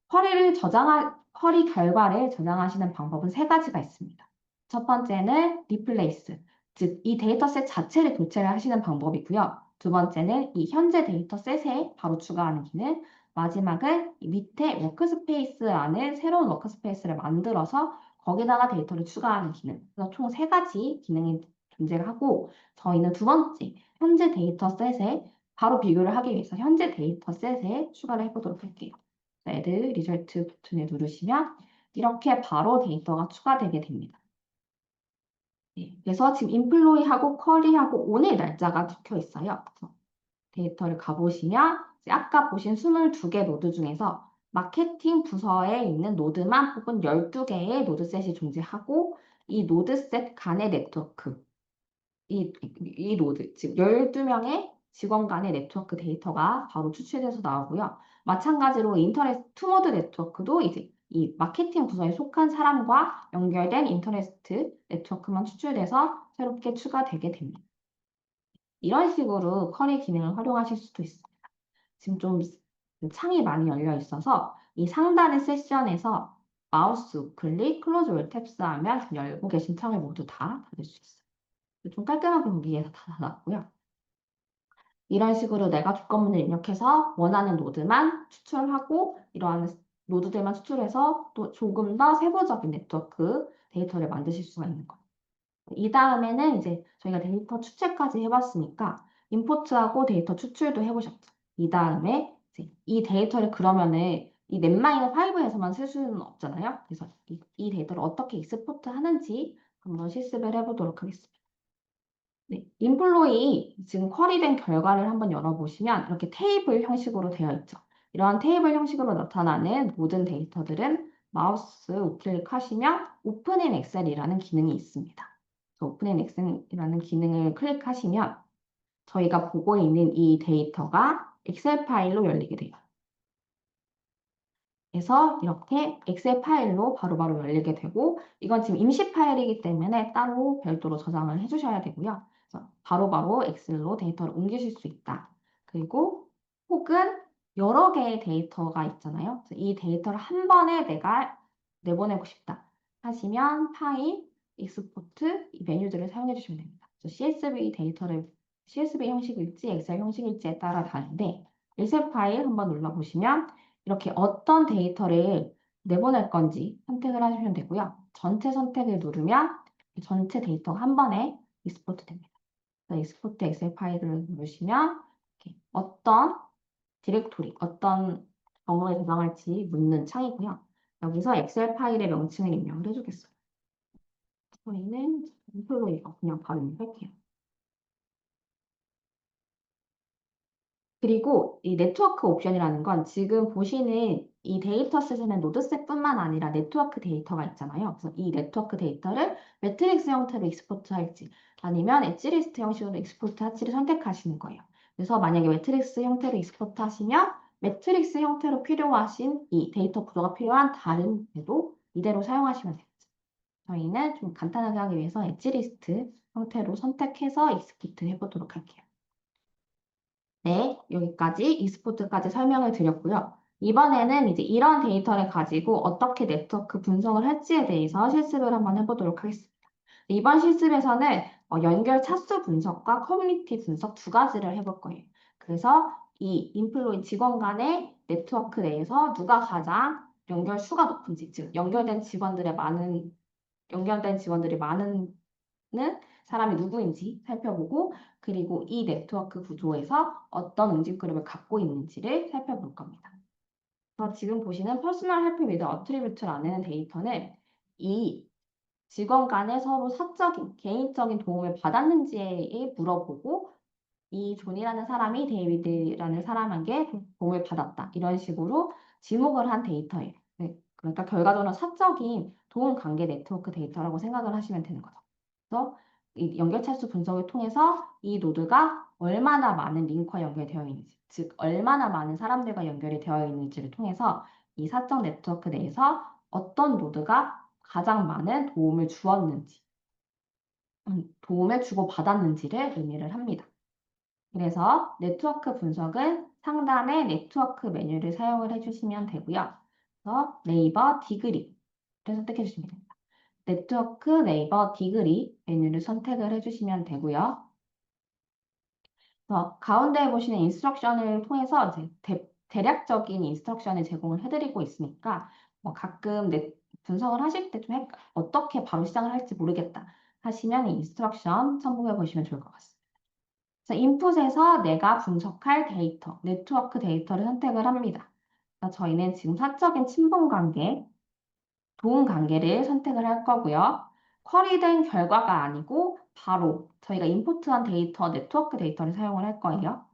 쿼리 결과를 저장하시는 방법은 세 가지가 있습니다. 첫 번째는 Replace, 즉 이 데이터셋 자체를 교체를 하시는 방법이고요. 두 번째는 이 현재 데이터셋에 바로 추가하는 기능, 마지막은 이 밑에 워크스페이스 안에 새로운 워크스페이스를 만들어서 거기다가 데이터를 추가하는 기능. 그래서 총 세 가지 기능이 존재를 하고, 저희는 두 번째, 현재 데이터셋에 바로 비교를 하기 위해서 현재 데이터셋에 추가를 해보도록 할게요. Add Result 버튼을 누르시면 이렇게 바로 데이터가 추가되게 됩니다. 네, 그래서 지금 인플로이하고 쿼리하고 오늘 날짜가 적혀 있어요. 그래서 데이터를 가보시면 아까 보신 22개 노드 중에서 마케팅 부서에 있는 노드만 혹은 12개의 노드셋이 존재하고 이 노드셋 간의 네트워크, 이 노드, 즉 12명의 직원 간의 네트워크 데이터가 바로 추출돼서 나오고요. 마찬가지로 인터넷 투모드 네트워크도 이제 이 마케팅 부서에 속한 사람과 연결된 인터넷 네트워크만 추출돼서 새롭게 추가되게 됩니다. 이런 식으로 쿼리 기능을 활용하실 수도 있습니다. 지금 좀 창이 많이 열려 있어서 이 상단의 세션에서 마우스 우클릭, 클로즈 올 탭스 하면 지금 열고 계신 창을 모두 다 닫을 수 있어요. 좀 깔끔하게 보기 위해서 다 닫았고요. 이런 식으로 내가 조건문을 입력해서 원하는 노드만 추출하고 이러한 노드들만 추출해서 또 조금 더 세부적인 네트워크 데이터를 만드실 수가 있는 거예요. 이 다음에는 이제 저희가 데이터 추출까지 해봤으니까 임포트하고 데이터 추출도 해보셨죠. 이 다음에 이제 이 데이터를 그러면은 이 넷마이너5에서만 쓸 수는 없잖아요. 그래서 이 데이터를 어떻게 익스포트 하는지 한번 실습을 해보도록 하겠습니다. 네, 인플로이 지금 쿼리된 결과를 한번 열어보시면 이렇게 테이블 형식으로 되어 있죠. 이러한 테이블 형식으로 나타나는 모든 데이터들은 마우스 우클릭하시면 오픈 인 엑셀이라는 기능이 있습니다. 오픈 인 엑셀이라는 기능을 클릭하시면 저희가 보고 있는 이 데이터가 엑셀 파일로 열리게 돼요. 그래서 이렇게 엑셀 파일로 바로바로 열리게 되고 이건 지금 임시 파일이기 때문에 따로 별도로 저장을 해주셔야 되고요. 그래서 바로바로 엑셀로 데이터를 옮기실 수 있다. 그리고 혹은 여러 개의 데이터가 있잖아요. 이 데이터를 한 번에 내가 내보내고 싶다 하시면 파일, 익스포트 이 메뉴들을 사용해 주시면 됩니다. CSV 데이터를 CSV 형식일지 엑셀 형식일지에 따라 다른데 엑셀 파일 한번 눌러보시면 이렇게 어떤 데이터를 내보낼 건지 선택을 하시면 되고요. 전체 선택을 누르면 전체 데이터가 한 번에 익스포트 됩니다. 익스포트 엑셀 파일을 누르시면 이렇게 어떤 디렉토리, 어떤 경로에 저장할지 묻는 창이고요. 여기서 엑셀 파일의 명칭을 입력을 해주겠어요. 저희는 인플로이가 그냥 바로 입력할게요. 그리고 이 네트워크 옵션이라는 건 지금 보시는 이 데이터셋에는 노드셋뿐만 아니라 네트워크 데이터가 있잖아요. 그래서 이 네트워크 데이터를 매트릭스 형태로 익스포트 할지 아니면 엣지리스트 형식으로 익스포트 할지를 선택하시는 거예요. 그래서 만약에 매트릭스 형태로 익스포트 하시면 매트릭스 형태로 필요하신 이 데이터 구조가 필요한 다른 궤도 이대로 사용하시면 되겠죠. 저희는 좀 간단하게 하기 위해서 엣지리스트 형태로 선택해서 익스포트 해보도록 할게요. 네, 여기까지 e스포츠까지 설명을 드렸고요. 이번에는 이제 이런 데이터를 가지고 어떻게 네트워크 분석을 할지에 대해서 실습을 한번 해보도록 하겠습니다. 이번 실습에서는 연결 차수 분석과 커뮤니티 분석 두 가지를 해볼 거예요. 그래서 이 인플로이 직원 간의 네트워크 내에서 누가 가장 연결 수가 높은지, 즉 연결된 직원들이 많은 사람이 누구인지 살펴보고 그리고 이 네트워크 구조에서 어떤 응집 그룹을 갖고 있는지를 살펴볼 겁니다. 그래서 지금 보시는 퍼스널 헬프 위드 어트리뷰트라는 데이터는 이 직원 간에 서로 사적인 개인적인 도움을 받았는지에 물어보고 이 존이라는 사람이 데이비드라는 사람에게 도움을 받았다. 이런 식으로 지목을 한 데이터예요. 네, 그러니까 결과적으로 사적인 도움 관계 네트워크 데이터라고 생각을 하시면 되는 거죠. 그래서 이 연결 차수 분석을 통해서 이 노드가 얼마나 많은 링크와 연결되어 있는지, 즉 얼마나 많은 사람들과 연결이 되어 있는지를 통해서 이 사적 네트워크 내에서 어떤 노드가 가장 많은 도움을 주었는지 도움을 주고받았는지를 의미를 합니다. 그래서 네트워크 분석은 상단의 네트워크 메뉴를 사용을 해주시면 되고요. 그래서 네이버 디그리를 선택해 주시면 됩니다. 네트워크 네이버 디그리 메뉴를 선택을 해주시면 되고요. 가운데 보시는 인스트럭션을 통해서 이제 대략적인 인스트럭션을 제공을 해드리고 있으니까 가끔 분석을 하실 때 좀 어떻게 바로 시작을 할지 모르겠다 하시면 이 인스트럭션 첨부해 보시면 좋을 것 같습니다. 그래서 인풋에서 내가 분석할 데이터, 네트워크 데이터를 선택을 합니다. 그래서 저희는 지금 사적인 친분 관계, 도움 관계를 선택을 할 거고요. 쿼리된 결과가 아니고 바로 저희가 임포트한 데이터, 네트워크 데이터를 사용을 할 거예요.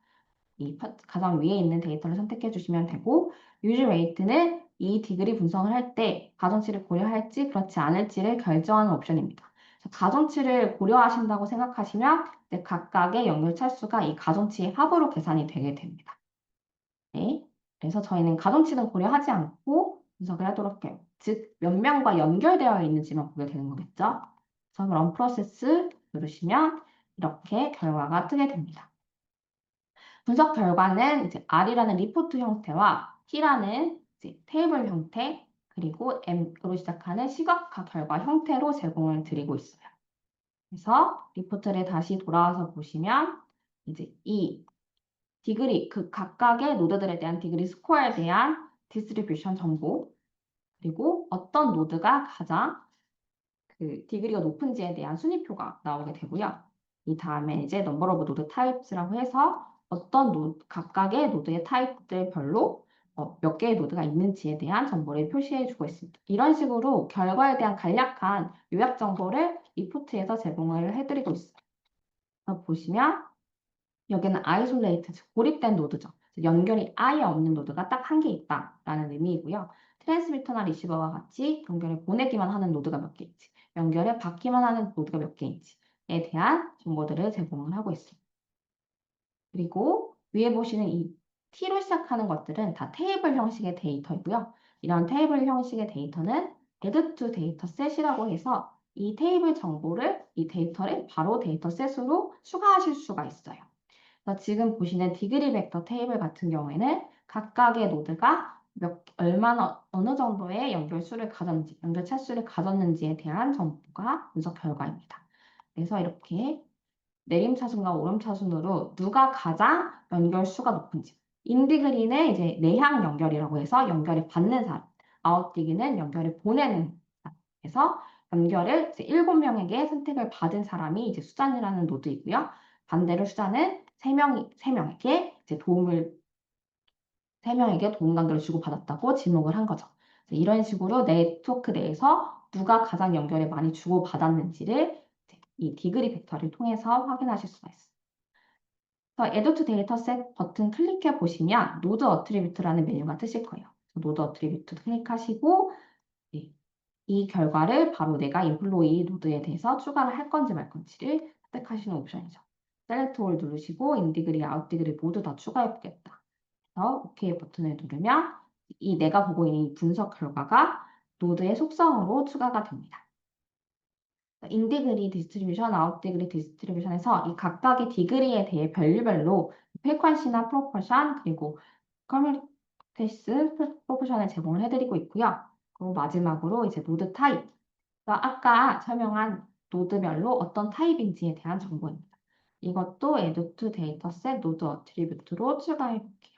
이 가장 위에 있는 데이터를 선택해 주시면 되고 유즈 웨이트는 이 디그리 분석을 할 때 가정치를 고려할지 그렇지 않을지를 결정하는 옵션입니다. 가정치를 고려하신다고 생각하시면 각각의 연결 찰수가 이 가정치의 합으로 계산이 되게 됩니다. 네. 그래서 저희는 가정치는 고려하지 않고 분석을 하도록 해요. 즉, 몇 명과 연결되어 있는지만 보게 되는 거겠죠. 그래서 런 프로세스 누르시면 이렇게 결과가 뜨게 됩니다. 분석 결과는 이제 R이라는 리포트 형태와 T라는 이제 테이블 형태, 그리고 M으로 시작하는 시각화 결과 형태로 제공을 드리고 있어요. 그래서 리포트를 다시 돌아와서 보시면 이제 이 디그리, 그 각각의 노드들에 대한 디그리 스코어에 대한 디스트리뷰션 정보, 그리고 어떤 노드가 가장 그 디그리가 높은지에 대한 순위표가 나오게 되고요. 이 다음에 이제 넘버 오브 노드 타입스라고 해서 어떤 각각의 노드의 타입들별로 몇 개의 노드가 있는지에 대한 정보를 표시해 주고 있습니다. 이런 식으로 결과에 대한 간략한 요약 정보를 리포트에서 제공을 해드리고 있어요. 보시면 여기는 아이솔레이트, 고립된 노드죠. 연결이 아예 없는 노드가 딱 한 개 있다라는 의미이고요. 트랜스미터나 리시버와 같이 연결을 보내기만 하는 노드가 몇 개인지, 연결을 받기만 하는 노드가 몇 개인지에 대한 정보들을 제공을 하고 있습니다. 그리고 위에 보시는 이 T로 시작하는 것들은 다 테이블 형식의 데이터이고요. 이런 테이블 형식의 데이터는 add to dataset이라고 해서 이 테이블 정보를, 이 데이터를 바로 데이터셋으로 추가하실 수가 있어요. 지금 보시는 디그리 벡터 테이블 같은 경우에는 각각의 노드가 얼마나 어느 정도의 연결수를 가졌는지, 연결 차수를 가졌는지에 대한 정보가 분석 결과입니다. 그래서 이렇게 내림차순과 오름차순으로 누가 가장 연결수가 높은지. 인디그리는 이제 내향 연결이라고 해서 연결을 받는 사람, 아웃디기는 연결을 보내는 사람. 그래서 연결을 이제 7명에게 선택을 받은 사람이 이제 수잔이라는 노드이고요. 반대로 수잔은 3명에게 이제 세 명에게 도움 관계를 주고받았다고 지목을 한 거죠. 이런 식으로 네트워크 내에서 누가 가장 연결을 많이 주고받았는지를 이 디그리 벡터를 통해서 확인하실 수가 있어요. 그래서 Add to Dataset 버튼 클릭해 보시면 노드 어트리뷰트라는 메뉴가 뜨실 거예요. 노드 어트리뷰트 클릭하시고 이 결과를 바로 내가 인플로이 노드에 대해서 추가를 할 건지 말 건지를 선택하시는 옵션이죠. 셀렉트 올 누르시고 인디그리, 아웃디그리 모두 다 추가해 보겠다. 그래서 OK 버튼을 누르면 이 내가 보고 있는 이 분석 결과가 노드의 속성으로 추가가 됩니다. 인디그리 디스트리뷰션, 아웃디그리 디스트리뷰션에서 이 각각의 디그리에 대해 밸류별로 프리퀀시나 프로포션 그리고 커뮤니테이스 프로포션을 제공을 해드리고 있고요. 그리고 마지막으로 이제 노드 타입. 아까 설명한 노드별로 어떤 타입인지에 대한 정보입니다. 이것도 add to dataset 노드 어트리뷰트로 추가해 볼게요.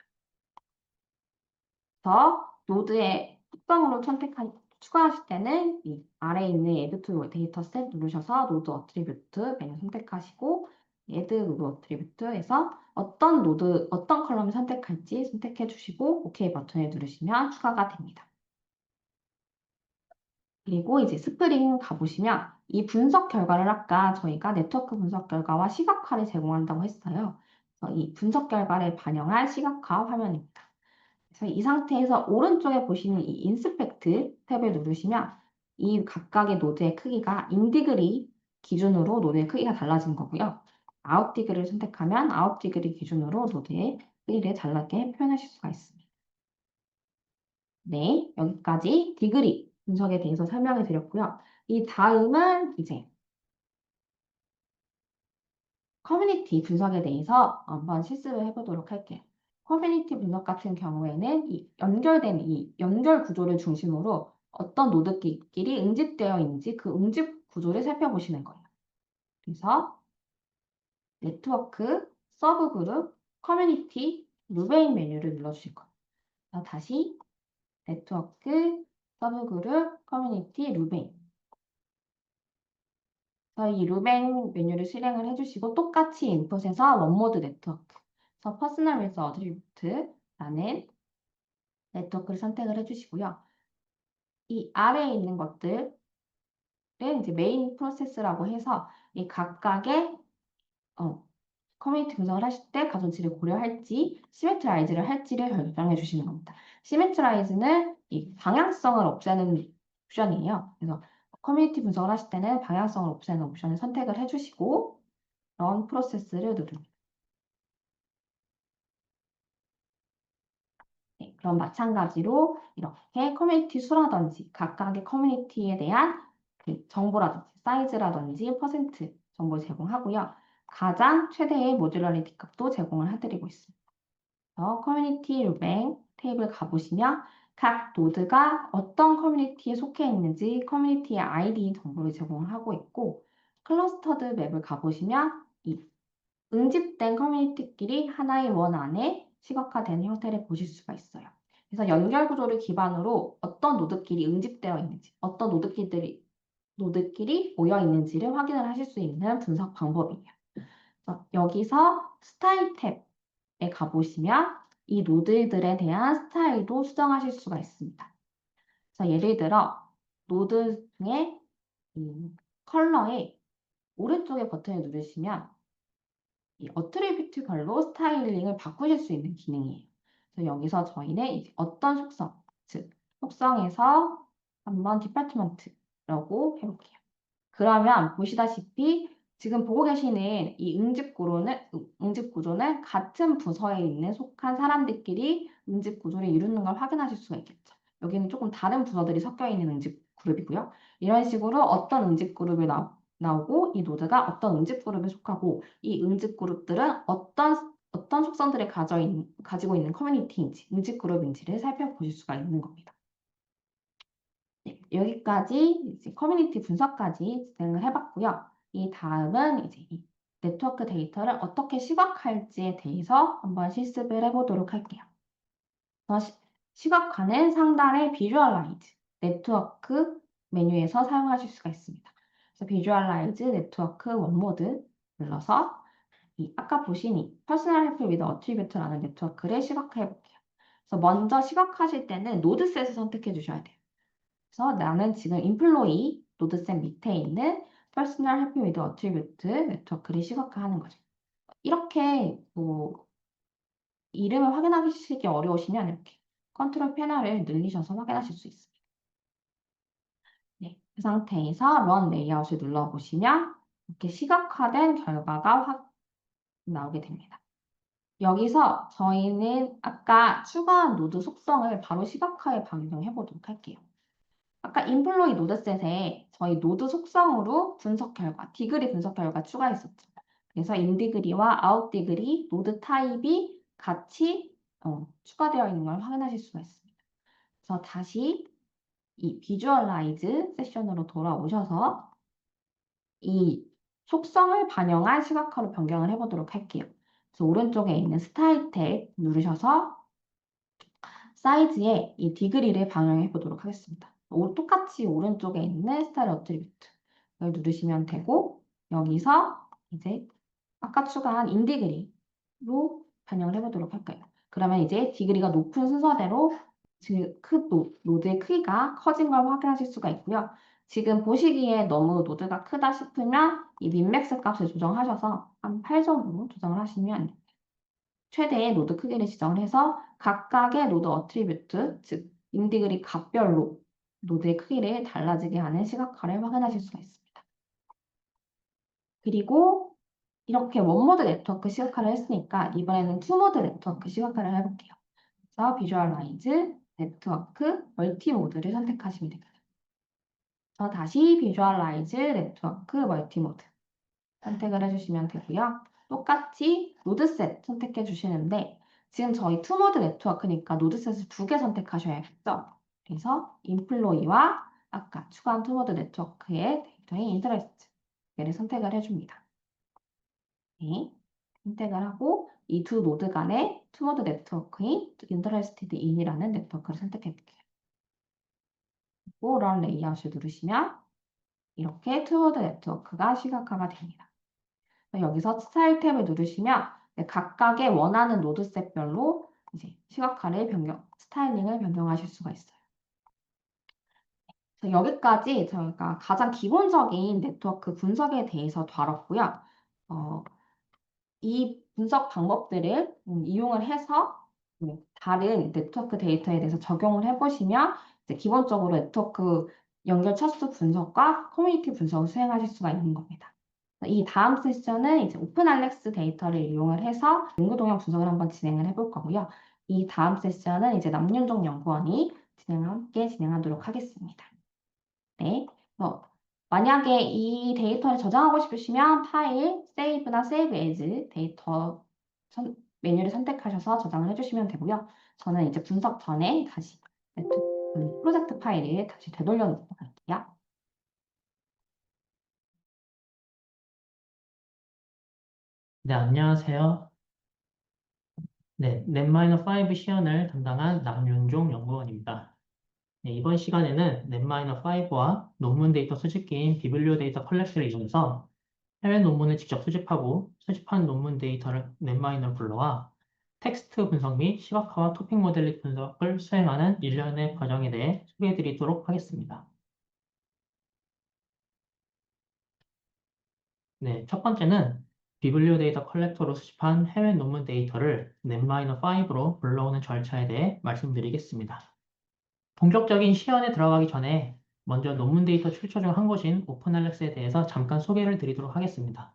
그래서 노드의 특성으로 추가하실 때는 이 아래에 있는 add to dataset 누르셔서 노드 어트리뷰트 메뉴 선택하시고 add 노드 어트리뷰트에서 어떤 컬럼을 선택할지 선택해 주시고 OK 버튼을 누르시면 추가가 됩니다. 그리고 이제 스프링 가보시면 이 분석 결과를 아까 저희가 네트워크 분석 결과와 시각화를 제공한다고 했어요. 그래서 이 분석 결과를 반영한 시각화 화면입니다. 그래서 이 상태에서 오른쪽에 보시는 이 인스펙트 탭을 누르시면 이 각각의 노드의 크기가 인디그리 기준으로 노드의 크기가 달라진 거고요. 아웃디그리를 선택하면 아웃디그리 기준으로 노드의 크기를 잘나게 표현하실 수가 있습니다. 네, 여기까지 디그리 분석에 대해서 설명해 드렸고요. 이 다음은 이제 커뮤니티 분석에 대해서 한번 실습을 해보도록 할게요. 커뮤니티 분석 같은 경우에는 이 연결된 이 연결 구조를 중심으로 어떤 노드끼리 응집되어 있는지 그 응집 구조를 살펴보시는 거예요. 그래서 네트워크, 서브그룹, 커뮤니티, 루베인 메뉴를 눌러주실 거예요. 다시 네트워크, 서브그룹, 커뮤니티, 루베인. 이 루뱅 메뉴를 실행을 해주시고 똑같이 인풋에서 원모드 네트워크, 그래서 퍼스널 위즈 어트리뷰트라는 네트워크를 선택을 해주시고요. 이 아래에 있는 것들은 이제 메인 프로세스라고 해서 이 각각의 커뮤니티 분석을 하실 때 가중치를 고려할지 시메트라이즈를 할지를 결정해 주시는 겁니다. 시메트라이즈는 이 방향성을 없애는 옵션이에요. 그래서 커뮤니티 분석을 하실 때는 방향성을 없애는 옵션을 선택을 해주시고 런 프로세스를 누릅니다. 네, 그럼 마찬가지로 이렇게 커뮤니티 수라든지 각각의 커뮤니티에 대한 그 정보라든지 사이즈라든지 퍼센트 정보를 제공하고요. 가장 최대의 모듈러리티 값도 제공을 해드리고 있습니다. 커뮤니티 루뱅 테이블 가보시면 각 노드가 어떤 커뮤니티에 속해 있는지 커뮤니티의 아이디 정보를 제공하고 있고 클러스터드 맵을 가보시면 이 응집된 커뮤니티끼리 하나의 원 안에 시각화된 형태를 보실 수가 있어요. 그래서 연결 구조를 기반으로 어떤 노드끼리 응집되어 있는지, 어떤 노드끼리 모여 있는지를 확인을 하실 수 있는 분석 방법이에요. 여기서 스타일 탭에 가보시면 이 노드들에 대한 스타일도 수정하실 수가 있습니다. 예를 들어 노드 중에 컬러의 오른쪽에 버튼을 누르시면 이 어트리뷰트별로 스타일링을 바꾸실 수 있는 기능이에요. 그래서 여기서 저희는 이제 어떤 속성, 즉 속성에서 한번 디파트먼트라고 해볼게요. 그러면 보시다시피 지금 보고 계시는 이 응집 구조는 같은 부서에 있는 속한 사람들끼리 응집 구조를 이루는 걸 확인하실 수가 있겠죠. 여기는 조금 다른 부서들이 섞여 있는 응집 그룹이고요. 이런 식으로 어떤 응집 그룹이 나오고 이 노드가 어떤 응집 그룹에 속하고 이 응집 그룹들은 어떤 속성들을 가지고 있는 커뮤니티인지 응집 그룹인지를 살펴보실 수가 있는 겁니다. 네, 여기까지 이제 커뮤니티 분석까지 진행을 해봤고요. 이 다음은 이제 이 네트워크 데이터를 어떻게 시각화할지에 대해서 한번 실습을 해보도록 할게요. 시각화는 상단의 비주얼라이즈 네트워크 메뉴에서 사용하실 수가 있습니다. 그래서 비주얼라이즈 네트워크 원모드 눌러서 이 아까 보신 이 퍼스널 헬프 위드 어트리뷰트라는 네트워크를 시각화해 볼게요. 그래서 먼저 시각화하실 때는 노드셋을 선택해 주셔야 돼요. 그래서 나는 지금 인플로이 노드셋 밑에 있는 퍼스널 헬프 위드 어트리뷰트 네트워크를 시각화하는 거죠. 이렇게 뭐 이름을 확인하시기 어려우시면 이렇게 컨트롤 패널을 늘리셔서 확인하실 수 있습니다. 네, 그 상태에서 런 레이아웃을 눌러보시면 이렇게 시각화된 결과가 확 나오게 됩니다. 여기서 저희는 아까 추가한 노드 속성을 바로 시각화에 변경해 보도록 할게요. 아까 인플로이 노드셋에 저희 노드 속성으로 분석 결과, 디그리 분석 결과 추가했었죠. 그래서 인디그리와 아웃디그리 노드 타입이 같이 추가되어 있는 걸 확인하실 수가 있습니다. 그래서 다시 이 비주얼라이즈 세션으로 돌아오셔서 이 속성을 반영한 시각화로 변경을 해보도록 할게요. 그래서 오른쪽에 있는 스타일 탭 누르셔서 사이즈에 이 디그리를 반영해 보도록 하겠습니다. 똑같이 오른쪽에 있는 스타일 어트리뷰트를 누르시면 되고 여기서 이제 아까 추가한 인디그리로 반영을 해보도록 할까요? 그러면 이제 디그리가 높은 순서대로 노드의 크기가 커진 걸 확인하실 수가 있고요. 지금 보시기에 너무 노드가 크다 싶으면 이 민맥스 값을 조정하셔서 한 8 정도로 조정을 하시면 최대의 노드 크기를 지정을 해서 각각의 노드 어트리뷰트, 즉 인디그리 값별로 노드의 크기를 달라지게 하는 시각화를 확인하실 수가 있습니다. 그리고 이렇게 원모드 네트워크 시각화를 했으니까 이번에는 투모드 네트워크 시각화를 해볼게요. 그래서 비주얼라이즈, 네트워크, 멀티모드를 선택하시면 됩니다. 다시 비주얼라이즈, 네트워크, 멀티모드 선택을 해주시면 되고요. 똑같이 노드셋 선택해 주시는데 지금 저희 투모드 네트워크니까 노드셋을 2개 선택하셔야겠죠. 그래서 인플로이와 아까 추가한 투모드 네트워크의 데이터인 인터레스트 얘를 선택을 해줍니다. 네, 선택을 하고 이 두 노드 간의 투모드 네트워크인 인터레스티드 인이라는 네트워크를 선택해 볼게요. 그리고 런 레이아웃을 누르시면 이렇게 투모드 네트워크가 시각화가 됩니다. 여기서 스타일 탭을 누르시면 각각의 원하는 노드셋별로 이제 시각화를 스타일링을 변경하실 수가 있어요. 여기까지 저희가 가장 기본적인 네트워크 분석에 대해서 다뤘고요. 이 분석 방법들을 이용을 해서 다른 네트워크 데이터에 대해서 적용을 해보시면 이제 기본적으로 네트워크 연결 차수 분석과 커뮤니티 분석을 수행하실 수가 있는 겁니다. 이 다음 세션은 이제 오픈 알렉스 데이터를 이용을 해서 연구 동향 분석을 한번 진행을 해볼 거고요. 이 다음 세션은 이제 남윤종 연구원이 함께 진행하도록 하겠습니다. 네. 만약에 이 데이터를 저장하고 싶으시면 파일, 세이브나 세이브 에즈 데이터 메뉴를 선택하셔서 저장을 해주시면 되고요. 저는 이제 분석 전에 다시 프로젝트 파일을 다시 되돌려 놓고 갈게요. 네, 안녕하세요. 네, 넷마이너5 시연을 담당한 남윤종 연구원입니다. 네, 이번 시간에는 넷마이너5와 논문 데이터 수집기인 비블리오 데이터 컬렉트를 이용해서 해외 논문을 직접 수집하고 수집한 논문 데이터를 넷마이너로 불러와 텍스트 분석 및 시각화와 토픽 모델링 분석을 수행하는 일련의 과정에 대해 소개해드리도록 하겠습니다. 네, 첫 번째는 비블리오 데이터 컬렉터로 수집한 해외 논문 데이터를 넷마이너5로 불러오는 절차에 대해 말씀드리겠습니다. 본격적인 시연에 들어가기 전에 먼저 논문 데이터 출처 중 한 곳인 오픈알렉스에 대해서 잠깐 소개를 드리도록 하겠습니다.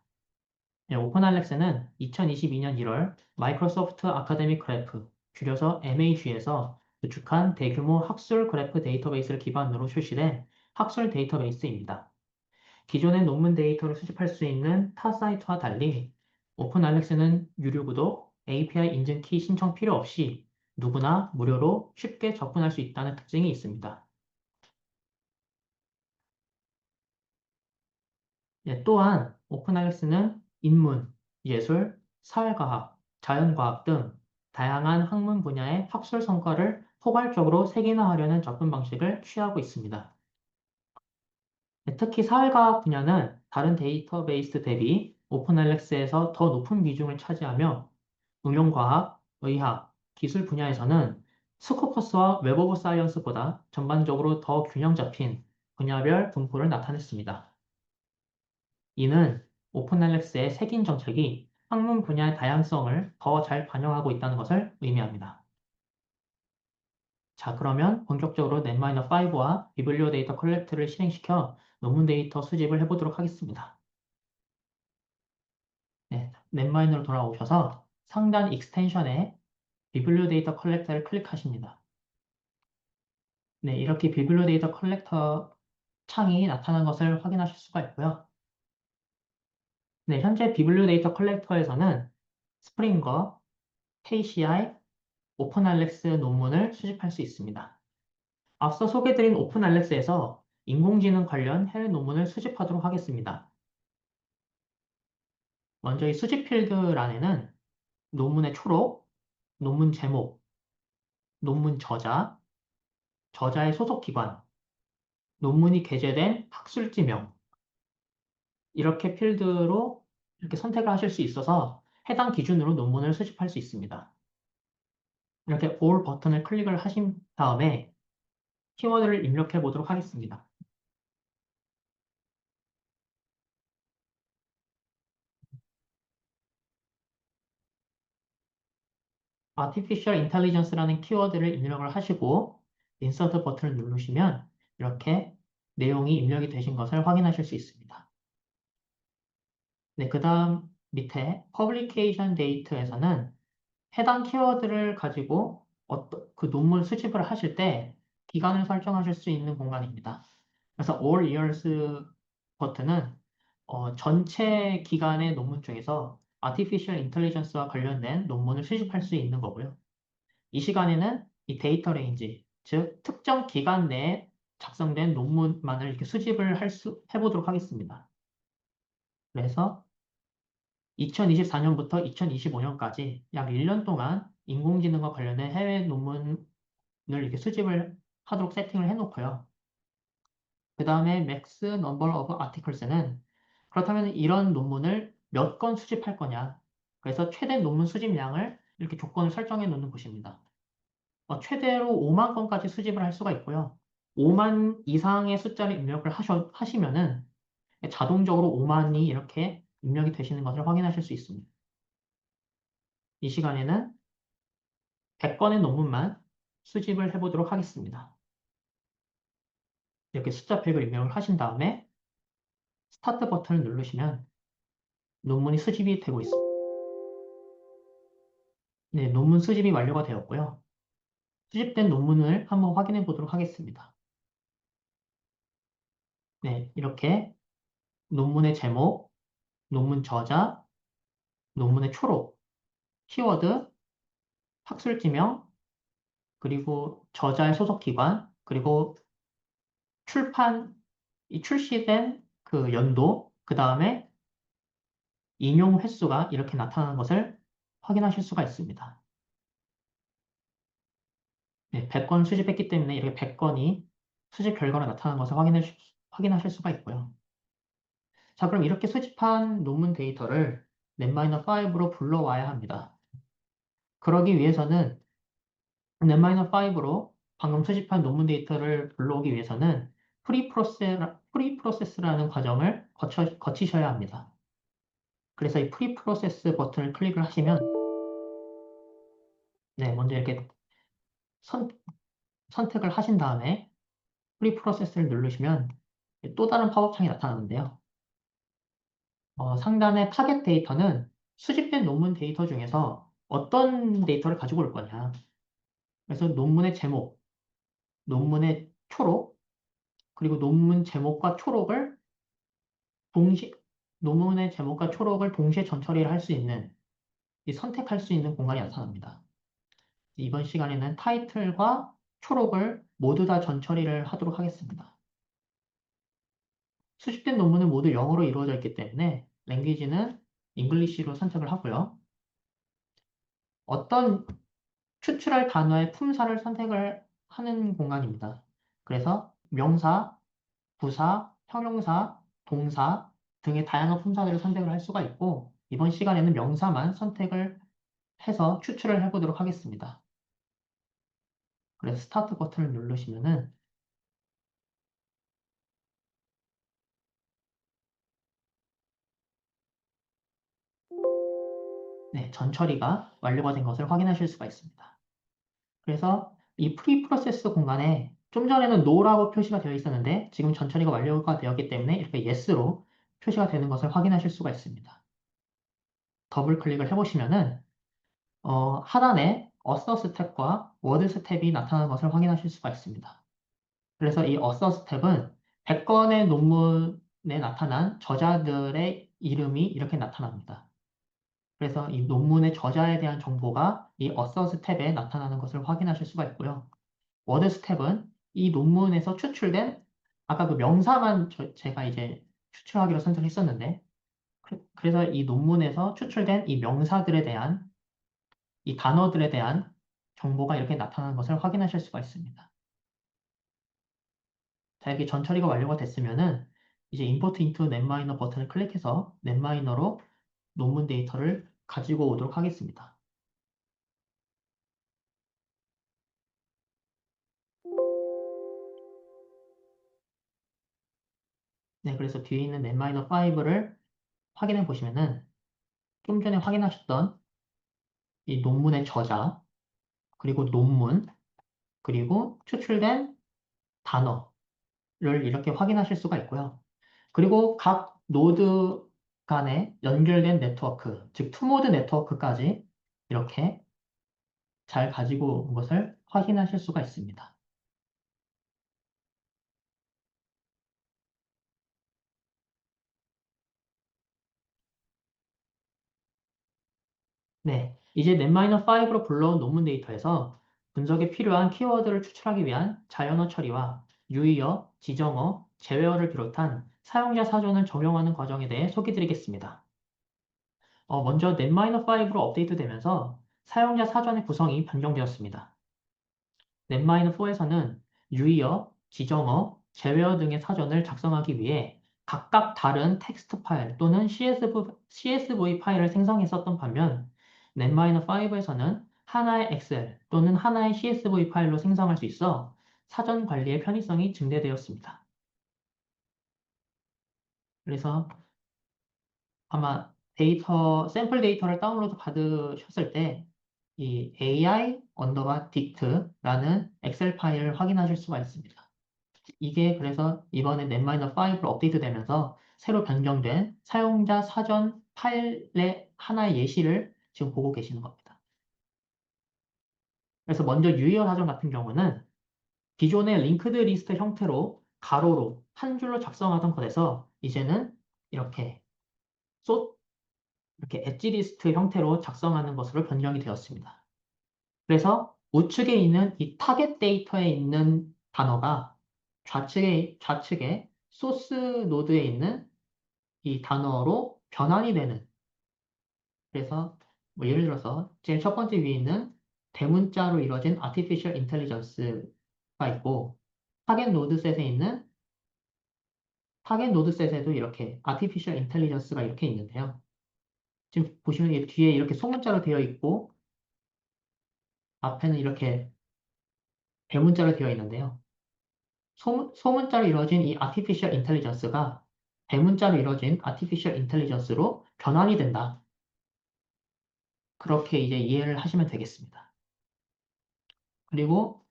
네, 오픈알렉스는 2022년 1월 마이크로소프트 아카데믹 그래프, 줄여서 MAG에서 구축한 대규모 학술 그래프 데이터베이스를 기반으로 출시된 학술 데이터베이스입니다. 기존의 논문 데이터를 수집할 수 있는 타 사이트와 달리 오픈알렉스는 유료 구독, API 인증 키 신청 필요 없이 누구나 무료로 쉽게 접근할 수 있다는 특징이 있습니다. 예, 또한 오픈알렉스는 인문, 예술, 사회과학, 자연과학 등 다양한 학문 분야의 학술 성과를 포괄적으로 세계화하려는 접근 방식을 취하고 있습니다. 네, 특히 사회과학 분야는 다른 데이터베이스 대비 오픈알렉스에서 더 높은 비중을 차지하며 응용과학, 의학, 기술 분야에서는 스코퍼스와 웹 오브 사이언스보다 전반적으로 더 균형 잡힌 분야별 분포를 나타냈습니다. 이는 오픈알렉스의 색인 정책이 학문 분야의 다양성을 더 잘 반영하고 있다는 것을 의미합니다. 자, 그러면 본격적으로 넷마이너5와 비블리오 데이터 컬렉트를 실행시켜 논문 데이터 수집을 해보도록 하겠습니다. 네, 넷마이너로 돌아오셔서 상단 익스텐션에 비블리오 데이터 컬렉터를 클릭하십니다. 네, 이렇게 비블리오 데이터 컬렉터 창이 나타난 것을 확인하실 수가 있고요. 네, 현재 비블리오 데이터 컬렉터에서는 스프링거, KCI, 오픈알렉스 논문을 수집할 수 있습니다. 앞서 소개드린 오픈알렉스에서 인공지능 관련 해외 논문을 수집하도록 하겠습니다. 먼저 이 수집 필드란에는 논문의 초록, 논문 제목, 논문 저자, 저자의 소속 기관, 논문이 게재된 학술지명, 이렇게 필드로 이렇게 선택을 하실 수 있어서 해당 기준으로 논문을 수집할 수 있습니다. 이렇게 All 버튼을 클릭을 하신 다음에 키워드를 입력해 보도록 하겠습니다. Artificial Intelligence라는 키워드를 입력을 하시고 Insert 버튼을 누르시면 이렇게 내용이 입력이 되신 것을 확인하실 수 있습니다. 네, 그 다음 밑에 Publication Date에서는 해당 키워드를 가지고 그 논문 수집을 하실 때 기간을 설정하실 수 있는 공간입니다. 그래서 All Years 버튼은 전체 기간의 논문 중에서 아티피셜 인텔리전스와 관련된 논문을 수집할 수 있는 거고요. 이 시간에는 이 데이터 레인지, 즉 특정 기간 내에 작성된 논문만을 이렇게 수집을 해보도록 하겠습니다. 그래서 2024년부터 2025년까지 약 1년 동안 인공지능과 관련된 해외 논문을 이렇게 수집을 하도록 세팅을 해놓고요. 그 다음에 max number of articles는 그렇다면 이런 논문을 몇 건 수집할 거냐. 그래서 최대 논문 수집량을 이렇게 조건을 설정해 놓는 곳입니다. 최대로 5만 건까지 수집을 할 수가 있고요. 5만 이상의 숫자를 입력을 하시면은 자동적으로 5만이 이렇게 입력이 되시는 것을 확인하실 수 있습니다. 이 시간에는 100건의 논문만 수집을 해보도록 하겠습니다. 이렇게 숫자 100을 입력을 하신 다음에 스타트 버튼을 누르시면 논문이 수집이 되고 있습니다. 네, 논문 수집이 완료가 되었고요. 수집된 논문을 한번 확인해 보도록 하겠습니다. 네, 이렇게 논문의 제목, 논문 저자, 논문의 초록, 키워드, 학술지명, 그리고 저자의 소속 기관, 그리고 출시된 그 연도, 그 다음에 인용 횟수가 이렇게 나타나는 것을 확인하실 수가 있습니다. 네, 100건 수집했기 때문에 이렇게 100건이 수집 결과로 나타나는 것을 확인하실 수가 있고요. 자, 그럼 이렇게 수집한 논문 데이터를 넷마이너5로 불러와야 합니다. 그러기 위해서는 넷마이너5로 방금 수집한 논문 데이터를 불러오기 위해서는 프리프로세스라는 과정을 거치셔야 합니다. 그래서 이 프리프로세스 버튼을 클릭을 하시면 네, 먼저 이렇게 선, 선택을 하신 다음에 프리프로세스를 누르시면 또 다른 팝업 창이 나타나는데요. 상단의 타겟 데이터는 수집된 논문 데이터 중에서 어떤 데이터를 가지고 올 거냐. 그래서 논문의 제목, 논문의 초록, 그리고 동시, 논문의 제목과 초록을 동시에 전처리를 할 수 있는, 선택할 수 있는 공간이 나타납니다. 이번 시간에는 타이틀과 초록을 모두 다 전처리를 하도록 하겠습니다. 수집된 논문은 모두 영어로 이루어져 있기 때문에 랭귀지는 잉글리시로 선택을 하고요. 어떤 추출할 단어의 품사를 선택을 하는 공간입니다. 그래서 명사, 부사, 형용사, 동사 등의 다양한 품사들을 선택을 할 수가 있고 이번 시간에는 명사만 선택을 해서 추출을 해보도록 하겠습니다. 그래서 스타트 버튼을 누르시면은 네, 전처리가 완료가 된 것을 확인하실 수가 있습니다. 그래서 이 프리프로세스 공간에 좀 전에는 no라고 표시가 되어 있었는데 지금 전처리가 완료가 되었기 때문에 이렇게 yes로 표시가 되는 것을 확인하실 수가 있습니다. 더블 클릭을 해보시면은 하단에 어서 스텝과 워드 스텝이 나타나는 것을 확인하실 수가 있습니다. 그래서 이 어서 스텝은 100건의 논문에 나타난 저자들의 이름이 이렇게 나타납니다. 그래서 이 논문의 저자에 대한 정보가 이 어서 스텝에 나타나는 것을 확인하실 수가 있고요. 워드 스텝은 이 논문에서 추출된 아까 그 명사만 제가 이제 추출하기로 선택했었는데 그래서 이 논문에서 추출된 이 명사들에 대한 이 단어들에 대한 정보가 이렇게 나타나는 것을 확인하실 수가 있습니다. 자, 이렇게 전처리가 완료가 됐으면은 이제 Import into 넷마이너 버튼을 클릭해서 넷마이너로 논문 데이터를 가지고 오도록 하겠습니다. 네, 그래서 뒤에 있는 넷마이너 5를 확인해 보시면은 좀 전에 확인하셨던 이 논문의 저자, 그리고 논문, 그리고 추출된 단어를 이렇게 확인하실 수가 있고요. 그리고 각 노드 간에 연결된 네트워크, 즉 투모드 네트워크까지 이렇게 잘 가지고 온 것을 확인하실 수가 있습니다. 네, 이제 넷-5로 불러온 논문 데이터에서 분석에 필요한 키워드를 추출하기 위한 자연어 처리와 유의어, 지정어, 제외어를 비롯한 사용자 사전을 적용하는 과정에 대해 소개드리겠습니다. 먼저 넷-5로 업데이트되면서 사용자 사전의 구성이 변경되었습니다. 넷-4에서는 유의어, 지정어, 제외어 등의 사전을 작성하기 위해 각각 다른 텍스트 파일 또는 CSV 파일을 생성했었던 반면 넷-5에서는 하나의 엑셀 또는 하나의 CSV 파일로 생성할 수 있어 사전 관리의 편의성이 증대되었습니다. 그래서 아마 샘플 데이터를 다운로드 받으셨을 때 이 AI 언더바 딕트라는 엑셀 파일을 확인하실 수가 있습니다. 이게 그래서 이번에 넷-5로 업데이트되면서 새로 변경된 사용자 사전 파일의 하나의 예시를 지금 보고 계시는 겁니다. 그래서 먼저 유의어 사전 같은 경우는 기존의 링크드 리스트 형태로 가로로 한 줄로 작성하던 것에서 이제는 이렇게 쏟 이렇게 엣지 리스트 형태로 작성하는 것으로 변경이 되었습니다. 그래서 우측에 있는 이 타겟 데이터에 있는 단어가 좌측에 소스 노드에 있는 이 단어로 변환이 되는, 그래서 뭐 예를 들어서 제일 첫 번째 위에 있는 대문자로 이루어진 artificial intelligence가 있고 타겟 노드셋에 있는 타겟 노드셋에도 이렇게 artificial intelligence가 이렇게 있는데요. 지금 보시면 이 뒤에 이렇게 소문자로 되어 있고 앞에는 이렇게 대문자로 되어 있는데요. 소문자로 이루어진 이 artificial intelligence가 대문자로 이루어진 artificial intelligence로 변환이 된다. 그렇게 이제 이해를 하시면 되겠습니다. 그리고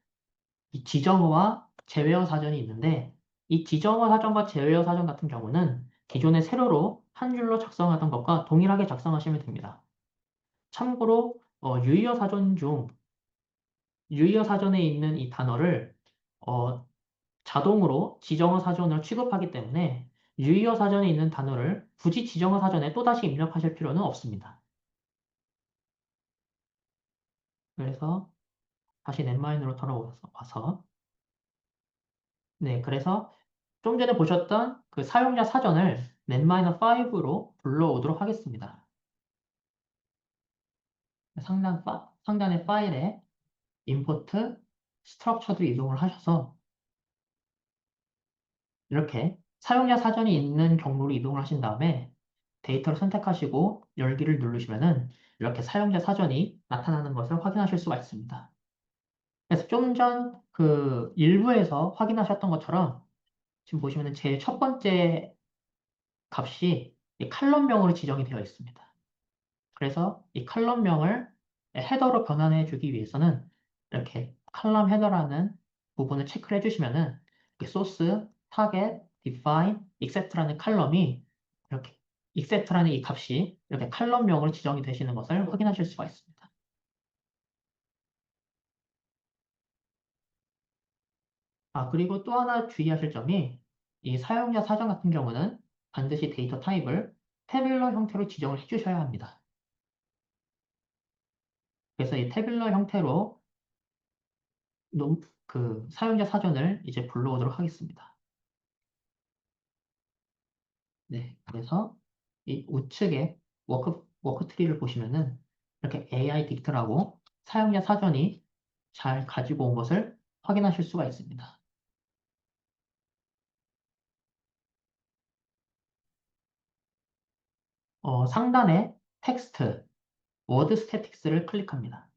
이 지정어와 제외어 사전이 있는데 이 지정어 사전과 제외어 사전 같은 경우는 기존에 세로로 한 줄로 작성하던 것과 동일하게 작성하시면 됩니다. 참고로 유의어 사전에 있는 이 단어를 어, 자동으로 지정어 사전으로 취급하기 때문에 유의어 사전에 있는 단어를 굳이 지정어 사전에 또다시 입력하실 필요는 없습니다. 그래서 다시 넷마인으로 돌아와서 네, 그래서 좀 전에 보셨던 그 사용자 사전을 넷-5로 불러오도록 하겠습니다. 상단의 파일에 import structure로 이동을 하셔서 이렇게 사용자 사전이 있는 경로로 이동을 하신 다음에 데이터를 선택하시고 열기를 누르시면은 이렇게 사용자 사전이 나타나는 것을 확인하실 수가 있습니다. 그래서 좀 전 그 일부에서 확인하셨던 것처럼 지금 보시면은 제일 첫 번째 값이 이 칼럼명으로 지정이 되어 있습니다. 그래서 이 칼럼명을 헤더로 변환해 주기 위해서는 이렇게 칼럼 헤더라는 부분을 체크를 해주시면은 이렇게 소스, 타겟, define, except라는 칼럼이 이렇게 except라는 이 값이 이렇게 칼럼명으로 지정이 되시는 것을 확인하실 수가 있습니다. 그리고 또 하나 주의하실 점이 이 사용자 사전 같은 경우는 반드시 데이터 타입을 태블러 형태로 지정을 해주셔야 합니다. 그래서 이 태블러 형태로 그 사용자 사전을 이제 불러오도록 하겠습니다. 네, 그래서 이 우측에 워크 트리를 보시면은 이렇게 AI 딕트라고 사용자 사전이 잘 가지고 온 것을 확인하실 수가 있습니다. 상단에 텍스트, 워드 스태틱스를 클릭합니다.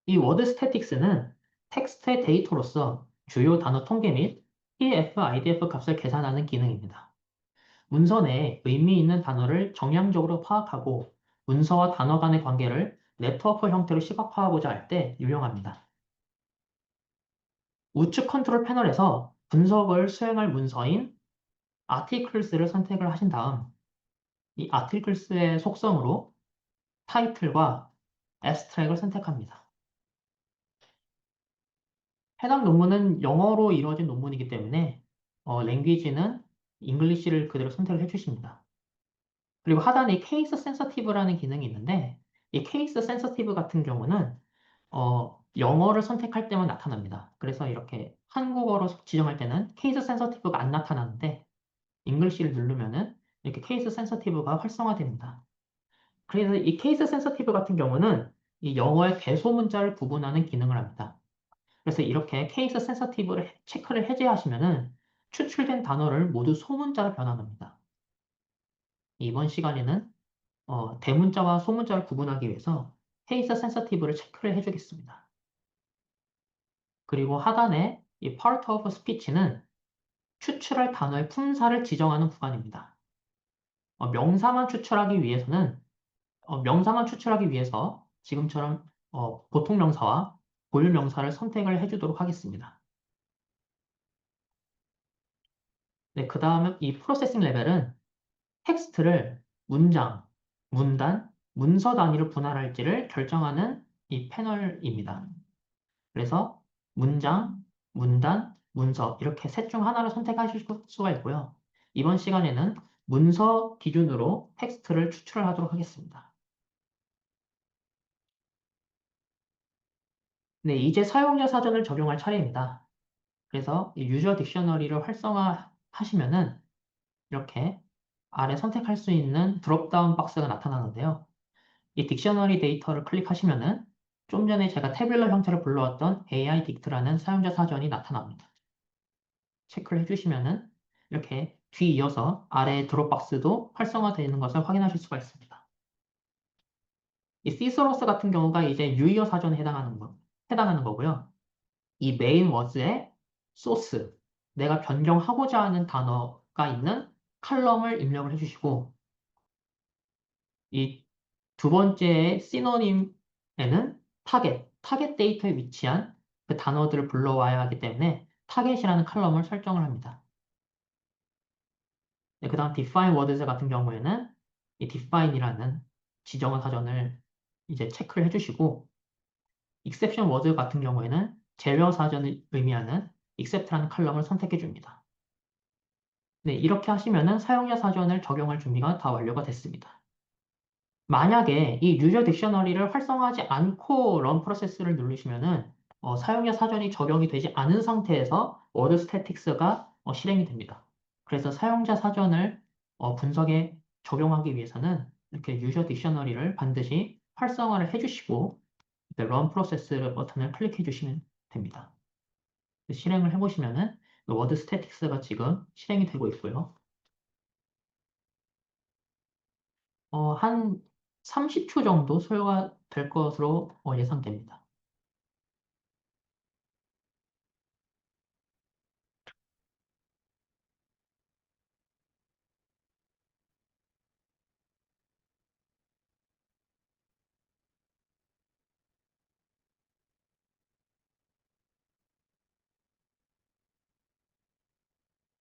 이 워드 스태틱스는 텍스트의 데이터로서 주요 단어 통계 및 TF, IDF 값을 계산하는 기능입니다. 문서 내에 의미 있는 단어를 정량적으로 파악하고 문서와 단어 간의 관계를 네트워크 형태로 시각화하고자 할 때 유용합니다. 우측 컨트롤 패널에서 분석을 수행할 문서인 articles를 선택을 하신 다음 이 articles의 속성으로 타이틀과 abstract을 선택합니다. 해당 논문은 영어로 이루어진 논문이기 때문에 랭귀지는 잉글리시를 그대로 선택을 해주십니다. 그리고 하단에 이 케이스 센서티브라는 기능이 있는데 이 케이스 센서티브 같은 경우는 영어를 선택할 때만 나타납니다. 그래서 이렇게 한국어로 지정할 때는 케이스 센서티브가 안 나타나는데 잉글리시를 누르면은 이렇게 케이스 센서티브가 활성화됩니다. 그래서 이 케이스 센서티브 같은 경우는 이 영어의 대소문자를 구분하는 기능을 합니다. 그래서 이렇게 케이스 센서티브를 체크를 해제하시면은 추출된 단어를 모두 소문자로 변환합니다. 이번 시간에는 대문자와 소문자를 구분하기 위해서 케이스 센서티브를 체크를 해주겠습니다. 그리고 하단에 이 part of speech는 추출할 단어의 품사를 지정하는 구간입니다. 명사만 추출하기 위해서는 명사만 추출하기 위해서 지금처럼 보통 명사와 고유 명사를 선택을 해주도록 하겠습니다. 네, 그 다음에 이 프로세싱 레벨은 텍스트를 문장, 문단, 문서 단위로 분할할지를 결정하는 이 패널입니다. 그래서 문장, 문단, 문서 이렇게 셋 중 하나를 선택하실 수가 있고요. 이번 시간에는 문서 기준으로 텍스트를 추출을 하도록 하겠습니다. 네, 이제 사용자 사전을 적용할 차례입니다. 그래서 이 유저 딕셔너리를 활성화하시면은 이렇게 아래 선택할 수 있는 드롭다운 박스가 나타나는데요. 이 딕셔너리 데이터를 클릭하시면은 좀 전에 제가 태블러 형태로 불러왔던 AI 딕트라는 사용자 사전이 나타납니다. 체크를 해주시면은 이렇게 뒤이어서 아래 드롭박스도 활성화되어 있는 것을 확인하실 수가 있습니다. 이 시소러스 같은 경우가 이제 유의어 사전에 해당하는 거고요. 이 메인 워즈의 소스, 내가 변경하고자 하는 단어가 있는 칼럼을 입력을 해주시고, 이 두 번째의 시노님에는 타겟 데이터에 위치한 그 단어들을 불러와야 하기 때문에 타겟이라는 칼럼을 설정을 합니다. 네, 그 다음 define words 같은 경우에는 이 define이라는 지정한 사전을 이제 체크를 해주시고, exception words 같은 경우에는 제외 사전을 의미하는 except라는 칼럼을 선택해 줍니다. 네, 이렇게 하시면은 사용자 사전을 적용할 준비가 다 완료가 됐습니다. 만약에 이 유저 딕셔너리를 활성화하지 않고 런 프로세스를 누르시면은 사용자 사전이 적용이 되지 않은 상태에서 워드 스태틱스가 실행이 됩니다. 그래서 사용자 사전을 분석에 적용하기 위해서는 이렇게 유저 딕셔너리를 반드시 활성화를 해주시고 런 프로세스 버튼을 클릭해 주시면 됩니다. 실행을 해보시면은 워드 스태틱스가 지금 실행이 되고 있고요. 한 30초 정도 소요가 될 것으로 예상됩니다.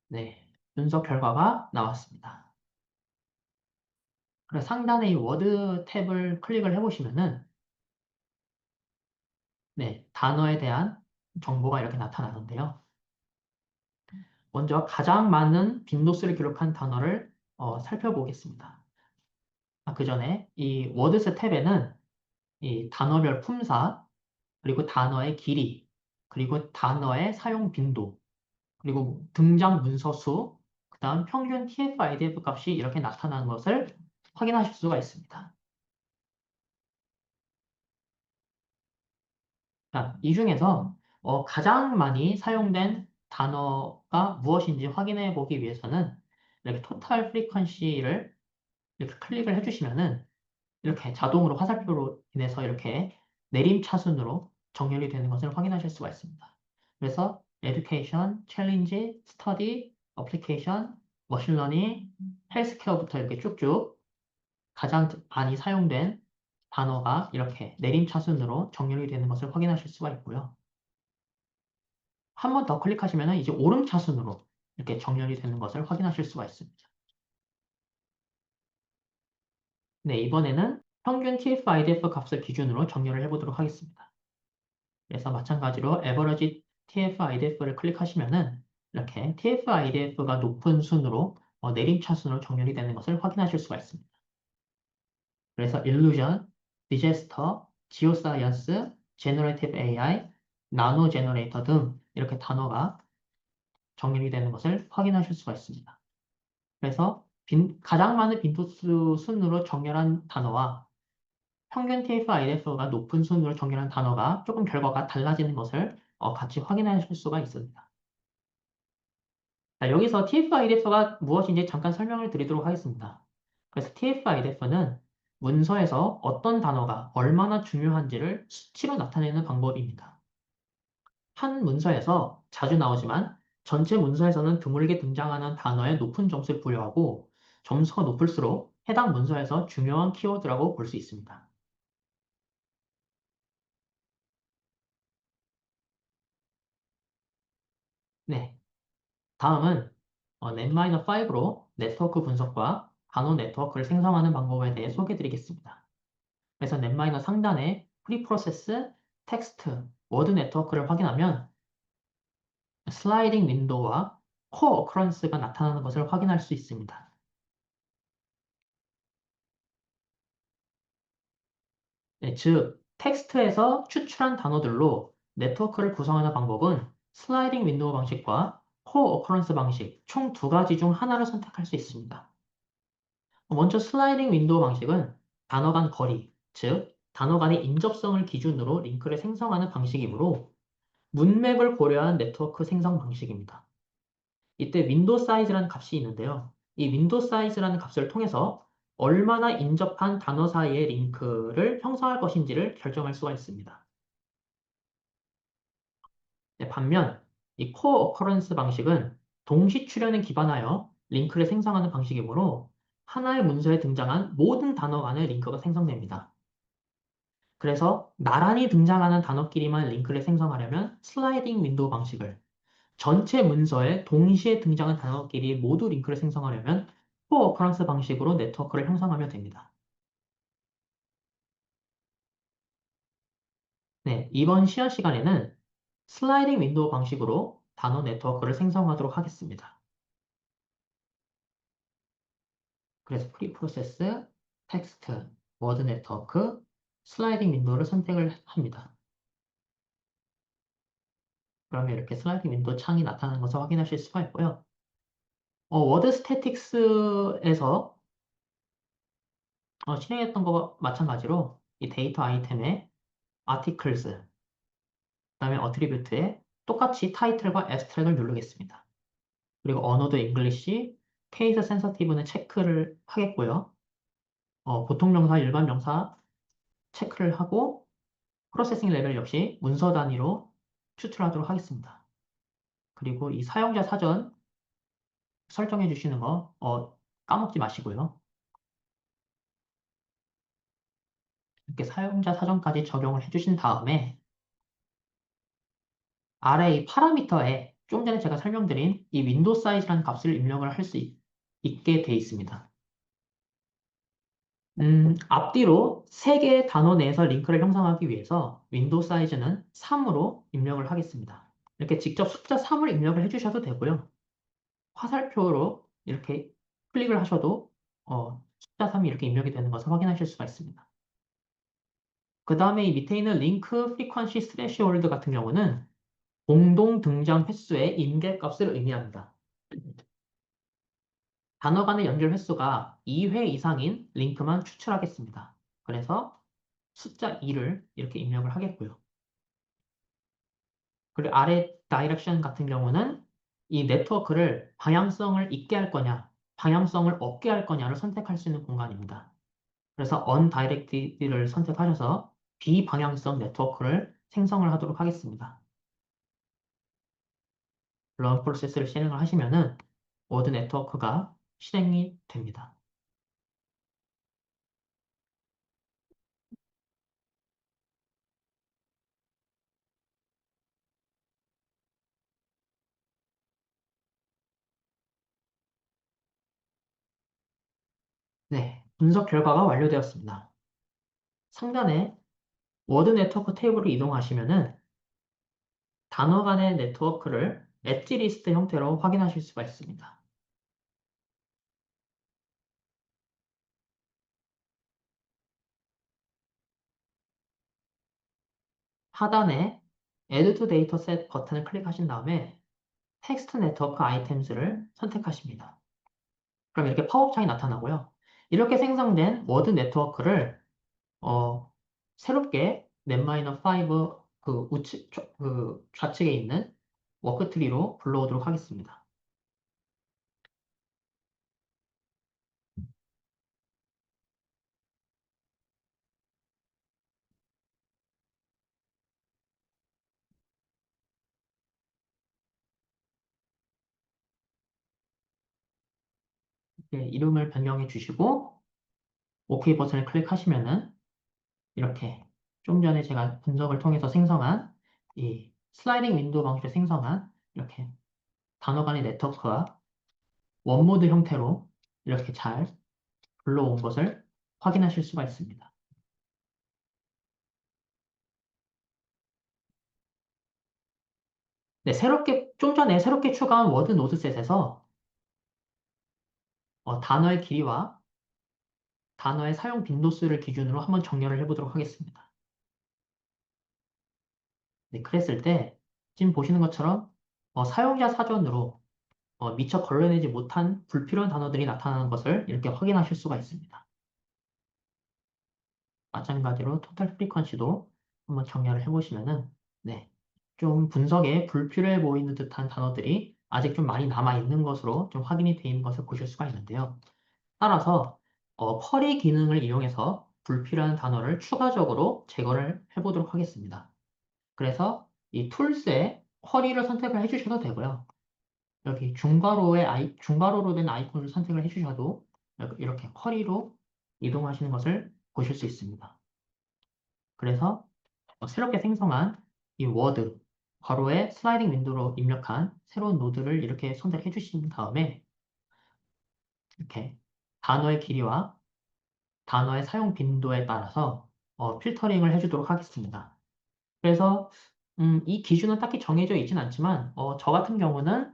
네, 분석 결과가 나왔습니다. 그래서 상단에 이 워드 탭을 클릭을 해보시면은 네, 단어에 대한 정보가 이렇게 나타나는데요. 먼저 가장 많은 빈도수를 기록한 단어를 살펴보겠습니다. 그 전에 이 워드스 탭에는 이 단어별 품사, 그리고 단어의 길이, 그리고 단어의 사용 빈도, 그리고 등장 문서 수, 그 다음 평균 TF-IDF 값이 이렇게 나타나는 것을 확인하실 수가 있습니다. 자, 이 중에서 가장 많이 사용된 단어가 무엇인지 확인해 보기 위해서는 이렇게 토탈 프리퀀시를 이렇게 클릭을 해주시면은 이렇게 자동으로 화살표로 인해서 이렇게 내림차순으로 정렬이 되는 것을 확인하실 수가 있습니다. 그래서 education, challenge, study, application, machine learning, healthcare부터 이렇게 쭉쭉 가장 많이 사용된 단어가 이렇게 내림차순으로 정렬이 되는 것을 확인하실 수가 있고요. 한 번 더 클릭하시면 이제 오름차순으로 이렇게 정렬이 되는 것을 확인하실 수가 있습니다. 네, 이번에는 평균 TF-IDF 값을 기준으로 정렬을 해보도록 하겠습니다. 그래서 마찬가지로 average TF-IDF를 클릭하시면은 이렇게 TF-IDF가 높은 순으로 내림차순으로 정렬이 되는 것을 확인하실 수가 있습니다. 그래서 illusion, disaster, geoscience, generative AI, 나노 제너레이터 등 이렇게 단어가 정렬이 되는 것을 확인하실 수가 있습니다. 그래서 가장 많은 빈도수 순으로 정렬한 단어와 평균 TF IDF가 높은 순으로 정렬한 단어가 조금 결과가 달라지는 것을 같이 확인하실 수가 있습니다. 자, 여기서 TF-IDF가 무엇인지 잠깐 설명을 드리도록 하겠습니다. 그래서 TF-IDF는 문서에서 어떤 단어가 얼마나 중요한지를 수치로 나타내는 방법입니다. 한 문서에서 자주 나오지만 전체 문서에서는 드물게 등장하는 단어에 높은 점수를 부여하고 점수가 높을수록 해당 문서에서 중요한 키워드라고 볼 수 있습니다. 네, 다음은 넷-5로 네트워크 분석과 단어 네트워크를 생성하는 방법에 대해 소개해 드리겠습니다. 그래서 넷마이너 상단에 프리프로세스, 텍스트, 워드 네트워크를 확인하면 슬라이딩 윈도우와 코어 어커런스가 나타나는 것을 확인할 수 있습니다. 네, 즉, 텍스트에서 추출한 단어들로 네트워크를 구성하는 방법은 슬라이딩 윈도우 방식과 코어 어커런스 방식 총 두 가지 중 하나를 선택할 수 있습니다. 먼저 슬라이딩 윈도우 방식은 단어 간 거리, 즉 단어 간의 인접성을 기준으로 링크를 생성하는 방식이므로 문맥을 고려한 네트워크 생성 방식입니다. 이때 윈도우 사이즈라는 값이 있는데요. 이 윈도우 사이즈라는 값을 통해서 얼마나 인접한 단어 사이의 링크를 형성할 것인지를 결정할 수가 있습니다. 네, 반면 이 코어 어커런스 방식은 동시 출현에 기반하여 링크를 생성하는 방식이므로 하나의 문서에 등장한 모든 단어 간의 링크가 생성됩니다. 그래서 나란히 등장하는 단어끼리만 링크를 생성하려면 슬라이딩 윈도우 방식을, 전체 문서에 동시에 등장한 단어끼리 모두 링크를 생성하려면 코어 어커런스 방식으로 네트워크를 형성하면 됩니다. 네, 이번 시연 시간에는 슬라이딩 윈도우 방식으로 단어 네트워크를 생성하도록 하겠습니다. 그래서 프리프로세스, 텍스트, 워드 네트워크, 슬라이딩 윈도우를 선택을 합니다. 그러면 이렇게 슬라이딩 윈도우 창이 나타나는 것을 확인하실 수가 있고요. 워드 스태틱스에서 실행했던 것과 마찬가지로 이 데이터 아이템에 articles, 그다음에 attribute에 똑같이 타이틀과 abstract을 누르겠습니다. 그리고 언어도 English, 케이스 센서티브는 체크를 하겠고요. 보통 명사, 일반 명사 체크를 하고 프로세싱 레벨 역시 문서 단위로 추출하도록 하겠습니다. 그리고 이 사용자 사전 설정해 주시는 거 까먹지 마시고요. 이렇게 사용자 사전까지 적용을 해주신 다음에 아래 이 파라미터에 좀 전에 제가 설명드린 이 윈도우 사이즈라는 값을 입력을 할 수 있게 돼 있습니다. 앞뒤로 3개의 단어 내에서 링크를 형성하기 위해서 윈도우 사이즈는 3으로 입력을 하겠습니다. 이렇게 직접 숫자 3을 입력을 해주셔도 되고요. 화살표로 이렇게 클릭을 하셔도 숫자 3이 이렇게 입력이 되는 것을 확인하실 수가 있습니다. 그 다음에 이 밑에 있는 링크 프리퀀시 스레시홀드 같은 경우는 공동 등장 횟수의 임계값을 의미합니다. 단어 간의 연결 횟수가 2회 이상인 링크만 추출하겠습니다. 그래서 숫자 2를 이렇게 입력을 하겠고요. 그리고 아래 다이렉션 같은 경우는 이 네트워크를 방향성을 있게 할 거냐, 방향성을 없게 할 거냐를 선택할 수 있는 공간입니다. 그래서 undirected를 선택하셔서 비방향성 네트워크를 생성을 하도록 하겠습니다. 런 프로세스를 실행을 하시면은 워드 네트워크가 실행이 됩니다. 네, 분석 결과가 완료되었습니다. 상단에 워드 네트워크 테이블을 이동하시면은 단어 간의 네트워크를 엣지 리스트 형태로 확인하실 수가 있습니다. 하단에 Add to Dataset 버튼을 클릭하신 다음에 텍스트 네트워크 아이템즈를 선택하십니다. 그럼 이렇게 팝업창이 나타나고요. 이렇게 생성된 워드 네트워크를 새롭게 넷-5 그 좌측에 있는 워크트리로 불러오도록 하겠습니다. 이름을 변경해 주시고 OK 버튼을 클릭하시면은 이렇게 좀 전에 제가 분석을 통해서 생성한 이 슬라이딩 윈도우 방식으로 생성한 이렇게 단어 간의 네트워크가 원모드 형태로 이렇게 잘 불러온 것을 확인하실 수가 있습니다. 네, 좀 전에 새롭게 추가한 워드 노드셋에서 단어의 길이와 단어의 사용 빈도수를 기준으로 한번 정렬을 해보도록 하겠습니다. 네, 그랬을 때 지금 보시는 것처럼 사용자 사전으로 미처 걸러내지 못한 불필요한 단어들이 나타나는 것을 이렇게 확인하실 수가 있습니다. 마찬가지로 토탈 프리퀀시도 한번 정렬을 해보시면은 네, 좀 분석에 불필요해 보이는 듯한 단어들이 아직 좀 많이 남아있는 것으로 좀 확인이 되어 있는 것을 보실 수가 있는데요. 따라서 쿼리 기능을 이용해서 불필요한 단어를 추가적으로 제거를 해보도록 하겠습니다. 그래서 이 툴스에 쿼리를 선택을 해주셔도 되고요. 여기 중괄호로 된 아이콘을 선택을 해주셔도 이렇게 쿼리로 이동하시는 것을 보실 수 있습니다. 그래서 새롭게 생성한 이 워드, 괄호에 슬라이딩 윈도우로 입력한 새로운 노드를 이렇게 선택해 주신 다음에 이렇게 단어의 길이와 단어의 사용 빈도에 따라서 필터링을 해주도록 하겠습니다. 그래서 이 기준은 딱히 정해져 있진 않지만 저 같은 경우는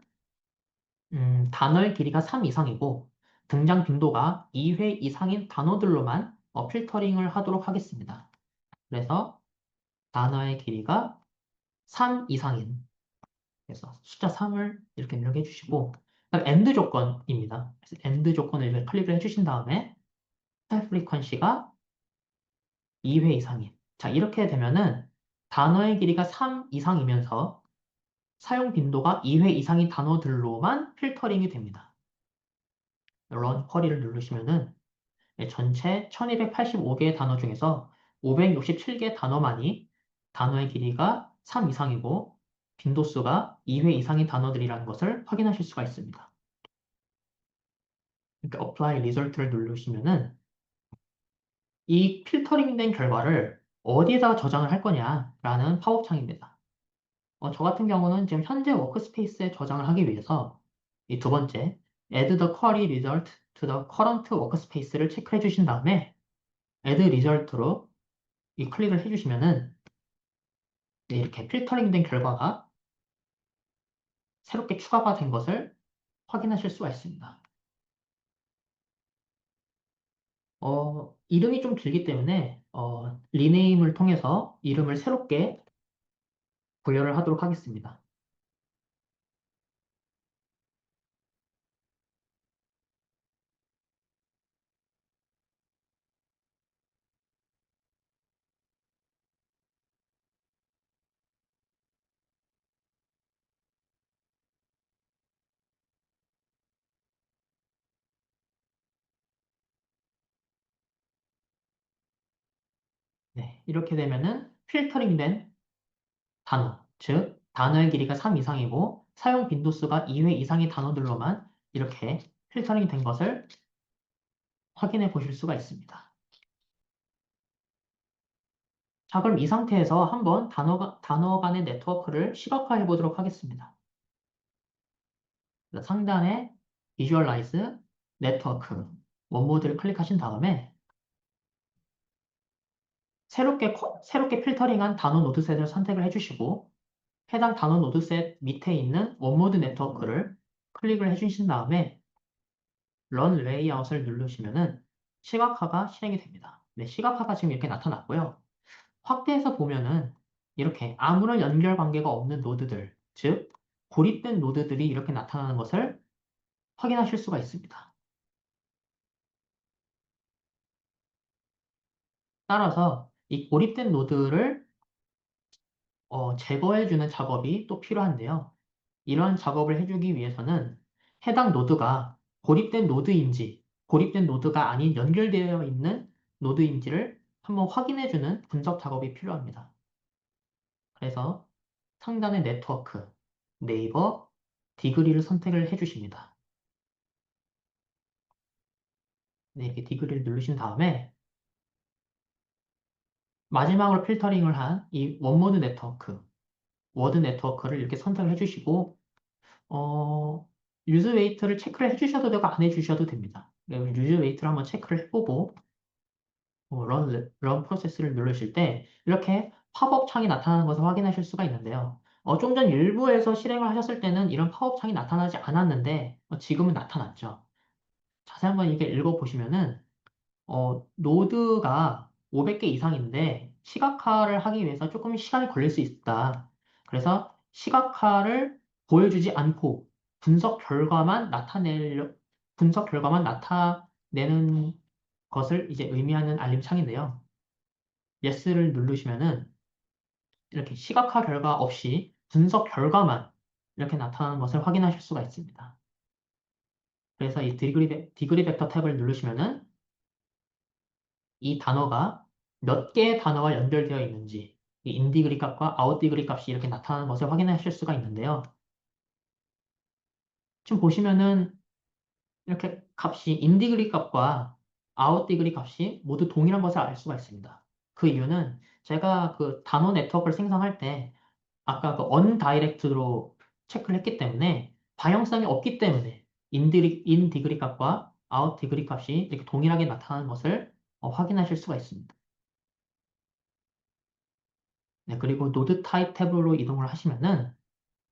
단어의 길이가 3 이상이고 등장 빈도가 2회 이상인 단어들로만 필터링을 하도록 하겠습니다. 그래서 단어의 길이가 3 이상인 그래서 숫자 3을 이렇게 입력해 주시고 그다음 AND 조건입니다. 그래서 AND 조건을 이렇게 클릭을 해주신 다음에 타입 프리퀀시가 2회 이상인 자 이렇게 되면은 단어의 길이가 3 이상이면서 사용 빈도가 2회 이상인 단어들로만 필터링이 됩니다. run 쿼리를 누르시면은 전체 1285개의 단어 중에서 567개 단어만이 단어의 길이가 3 이상이고 빈도수가 2회 이상인 단어들이라는 것을 확인하실 수가 있습니다. 이렇게 apply result를 누르시면은 이 필터링된 결과를 어디에다가 저장을 할 거냐라는 팝업창입니다. 저 같은 경우는 지금 현재 워크스페이스에 저장을 하기 위해서 이 두 번째 add the query result to the current workspace를 체크해 주신 다음에 add result로 이 클릭을 해주시면은 네, 이렇게 필터링된 결과가 새롭게 추가가 된 것을 확인하실 수가 있습니다. 이름이 좀 길기 때문에 리네임을 통해서 이름을 새롭게 부여를 하도록 하겠습니다. 네, 이렇게 되면은 필터링된 단어, 즉 단어의 길이가 3 이상이고 사용 빈도수가 2회 이상의 단어들로만 이렇게 필터링이 된 것을 확인해 보실 수가 있습니다. 자, 그럼 이 상태에서 한번 단어 간의 네트워크를 시각화해 보도록 하겠습니다. 상단에 Visualize, Network, 원모드를 클릭하신 다음에 새롭게 필터링한 단어 노드셋을 선택을 해주시고 해당 단어 노드셋 밑에 있는 원모드 네트워크를 클릭을 해주신 다음에 Run Layout을 누르시면은 시각화가 실행이 됩니다. 네, 시각화가 지금 이렇게 나타났고요. 확대해서 보면은 이렇게 아무런 연결 관계가 없는 노드들, 즉 고립된 노드들이 이렇게 나타나는 것을 확인하실 수가 있습니다. 따라서 이 고립된 노드를 제거해주는 작업이 또 필요한데요. 이러한 작업을 해주기 위해서는 해당 노드가 고립된 노드인지, 고립된 노드가 아닌 연결되어 있는 노드인지를 한번 확인해주는 분석 작업이 필요합니다. 그래서 상단의 네트워크, 네이버, 디그리를 선택을 해주십니다. 네, 이렇게 디그리를 누르신 다음에 마지막으로 필터링을 한 이 원모드 네트워크, 워드 네트워크를 이렇게 선택을 해주시고 유즈 웨이트를 체크를 해주셔도 되고 안 해주셔도 됩니다. 유즈 웨이트를 한번 체크를 해보고 런 프로세스를 누르실 때 이렇게 팝업 창이 나타나는 것을 확인하실 수가 있는데요. 좀 전 일부에서 실행을 하셨을 때는 이런 팝업 창이 나타나지 않았는데 지금은 나타났죠. 자세히 한번 이렇게 읽어보시면은 노드가 500개 이상인데 시각화를 하기 위해서 조금 시간이 걸릴 수 있다. 그래서 시각화를 보여주지 않고 분석 결과만 나타내는 것을 이제 의미하는 알림 창인데요. Yes를 누르시면은 이렇게 시각화 결과 없이 분석 결과만 이렇게 나타나는 것을 확인하실 수가 있습니다. 그래서 이 디그리 벡터 탭을 누르시면은 이 단어가 몇 개의 단어와 연결되어 있는지 이 인디그리 값과 아웃디그리 값이 이렇게 나타나는 것을 확인하실 수가 있는데요. 지금 보시면은 이렇게 값이 인디그리 값과 아웃디그리 값이 모두 동일한 것을 알 수가 있습니다. 그 이유는 제가 그 단어 네트워크를 생성할 때 아까 그 언다이렉트로 체크를 했기 때문에 방향성이 없기 때문에 인디그리 값과 아웃디그리 값이 이렇게 동일하게 나타나는 것을 확인하실 수가 있습니다. 네, 그리고 노드 타입 탭으로 이동을 하시면은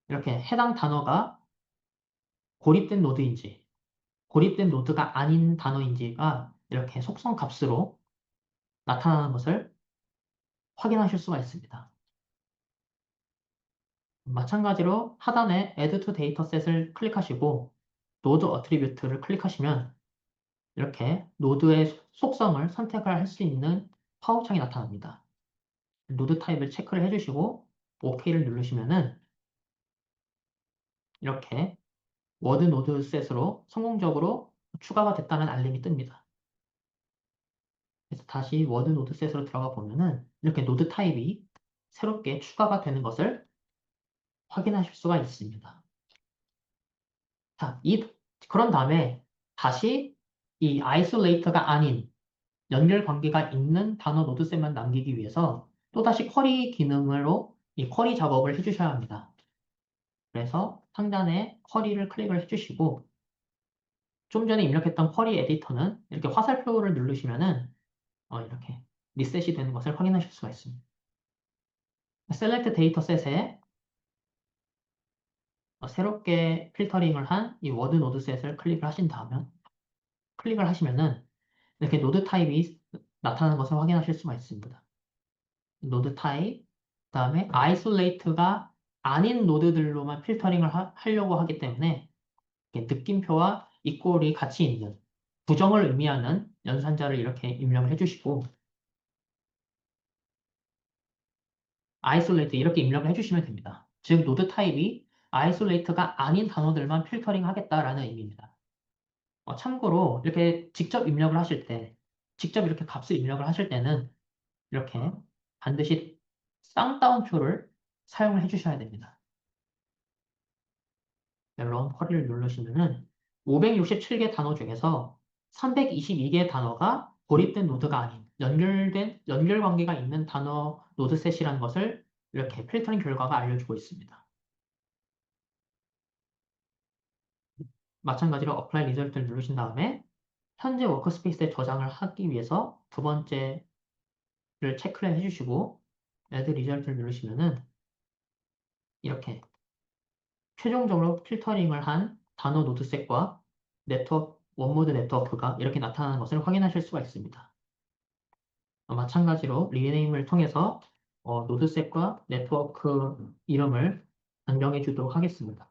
이렇게 해당 단어가 고립된 노드인지 고립된 노드가 아닌 단어인지가 이렇게 속성 값으로 나타나는 것을 확인하실 수가 있습니다. 마찬가지로 하단에 Add to Dataset을 클릭하시고 노드 어트리뷰트를 클릭하시면 이렇게 노드의 속성을 선택을 할 수 있는 팝업창이 나타납니다. 노드 타입을 체크를 해주시고 OK를 누르시면은 이렇게 워드 노드 셋으로 성공적으로 추가가 됐다는 알림이 뜹니다. 그래서 다시 워드 노드 셋으로 들어가 보면은 이렇게 노드 타입이 새롭게 추가가 되는 것을 확인하실 수가 있습니다. 자, 그런 다음에 다시 이 아이솔레이터가 아닌 연결 관계가 있는 단어 노드 셋만 남기기 위해서 또다시 쿼리 기능으로 이 쿼리 작업을 해주셔야 합니다. 그래서 상단에 쿼리를 클릭을 해주시고 좀 전에 입력했던 쿼리 에디터는 이렇게 화살표를 누르시면은 이렇게 리셋이 되는 것을 확인하실 수가 있습니다. 셀렉트 데이터셋에 새롭게 필터링을 한 이 워드 노드 셋을 클릭을 하시면은 이렇게 노드 타입이 나타나는 것을 확인하실 수가 있습니다. 노드 타입, 그다음에 아이솔레이트가 아닌 노드들로만 필터링을 하려고 하기 때문에 이렇게 느낌표와 이꼴이 같이 있는 부정을 의미하는 연산자를 이렇게 입력을 해주시고 아이솔레이트 이렇게 입력을 해주시면 됩니다. 즉 노드 타입이 아이솔레이트가 아닌 단어들만 필터링 하겠다라는 의미입니다. 참고로 이렇게 직접 이렇게 값을 입력을 하실 때는 이렇게 반드시 쌍따옴표를 사용을 해주셔야 됩니다. 런 쿼리를 누르시면은 567개 단어 중에서 322개의 단어가 고립된 노드가 아닌 연결 관계가 있는 단어 노드셋이라는 것을 이렇게 필터링 결과가 알려주고 있습니다. 마찬가지로 apply result를 누르신 다음에 현재 워크스페이스에 저장을 하기 위해서 두 번째를 체크를 해주시고 add result를 누르시면은 이렇게 최종적으로 필터링을 한 단어 노드셋과 원모드 네트워크가 이렇게 나타나는 것을 확인하실 수가 있습니다. 마찬가지로 리네임을 통해서 노드셋과 네트워크 이름을 변경해 주도록 하겠습니다.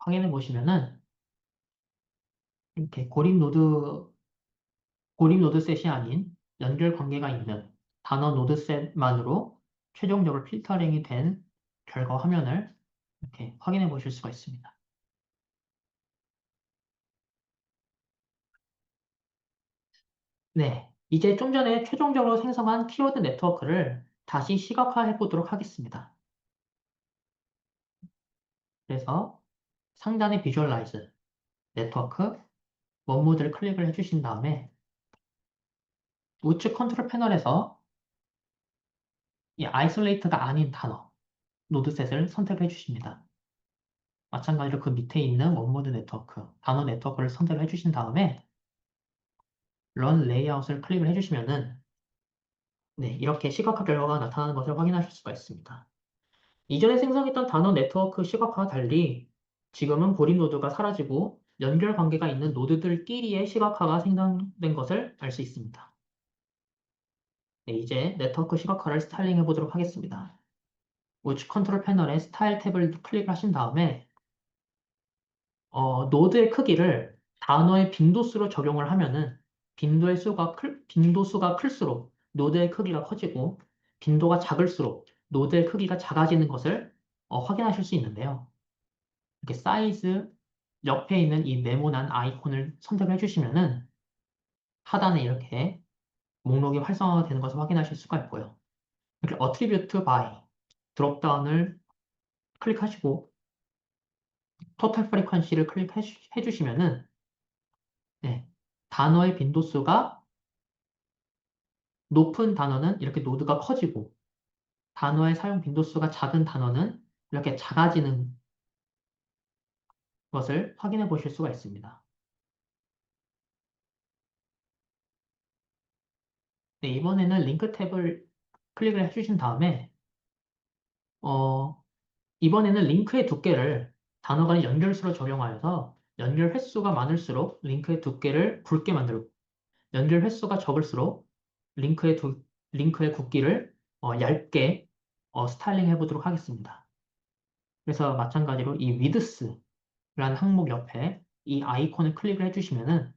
확인해 보시면은 이렇게 고립 노드셋이 아닌 연결 관계가 있는 단어 노드셋만으로 최종적으로 필터링이 된 결과 화면을 이렇게 확인해 보실 수가 있습니다. 네, 이제 좀 전에 최종적으로 생성한 키워드 네트워크를 다시 시각화해 보도록 하겠습니다. 그래서 상단의 비주얼라이즈, 네트워크, 원모드를 클릭을 해주신 다음에 우측 컨트롤 패널에서 이 아이솔레이트가 아닌 단어, 노드셋을 선택해 주십니다. 마찬가지로 그 밑에 있는 원모드 네트워크, 단어 네트워크를 선택을 해주신 다음에 런 레이아웃을 클릭을 해주시면은 네, 이렇게 시각화 결과가 나타나는 것을 확인하실 수가 있습니다. 이전에 생성했던 단어 네트워크 시각화와 달리 지금은 고립 노드가 사라지고 연결 관계가 있는 노드들끼리의 시각화가 생성된 것을 알 수 있습니다. 네, 이제 네트워크 시각화를 스타일링 해보도록 하겠습니다. 우측 컨트롤 패널에 스타일 탭을 클릭하신 다음에 노드의 크기를 단어의 빈도수로 적용을 하면은 빈도수가 클수록 노드의 크기가 커지고 빈도가 작을수록 노드의 크기가 작아지는 것을 확인하실 수 있는데요. 이렇게 사이즈 옆에 있는 이 네모난 아이콘을 선택을 해주시면은 하단에 이렇게 목록이 활성화가 되는 것을 확인하실 수가 있고요. 이렇게 attribute by 드롭다운을 클릭하시고 토탈 프리퀀시를 클릭해 주시면은 네, 단어의 빈도수가 높은 단어는 이렇게 노드가 커지고 단어의 사용 빈도수가 작은 단어는 이렇게 작아지는 것을 확인해 보실 수가 있습니다. 네, 이번에는 링크 탭을 클릭을 해주신 다음에 어, 이번에는 링크의 두께를 단어 간의 연결수로 적용하여서 연결 횟수가 많을수록 링크의 두께를 굵게 만들고 연결 횟수가 적을수록 링크의 굵기를 얇게 스타일링 해보도록 하겠습니다. 그래서 마찬가지로 이 width라는 항목 옆에 이 아이콘을 클릭을 해주시면은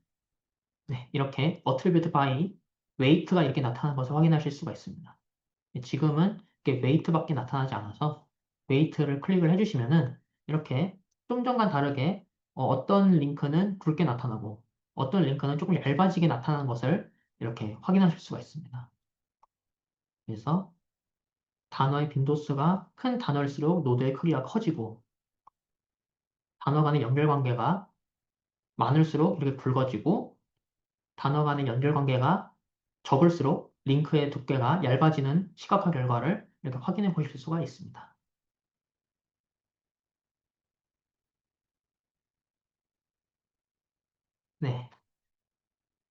네, 이렇게 attribute by weight가 이렇게 나타나는 것을 확인하실 수가 있습니다. 지금은 이렇게 weight밖에 나타나지 않아서 weight를 클릭을 해주시면은 이렇게 좀 전과 다르게 어떤 링크는 굵게 나타나고 어떤 링크는 조금 얇아지게 나타나는 것을 이렇게 확인하실 수가 있습니다. 그래서 단어의 빈도수가 큰 단어일수록 노드의 크기가 커지고 단어 간의 연결 관계가 많을수록 이렇게 굵어지고 단어 간의 연결 관계가 적을수록 링크의 두께가 얇아지는 시각화 결과를 이렇게 확인해 보실 수가 있습니다. 네.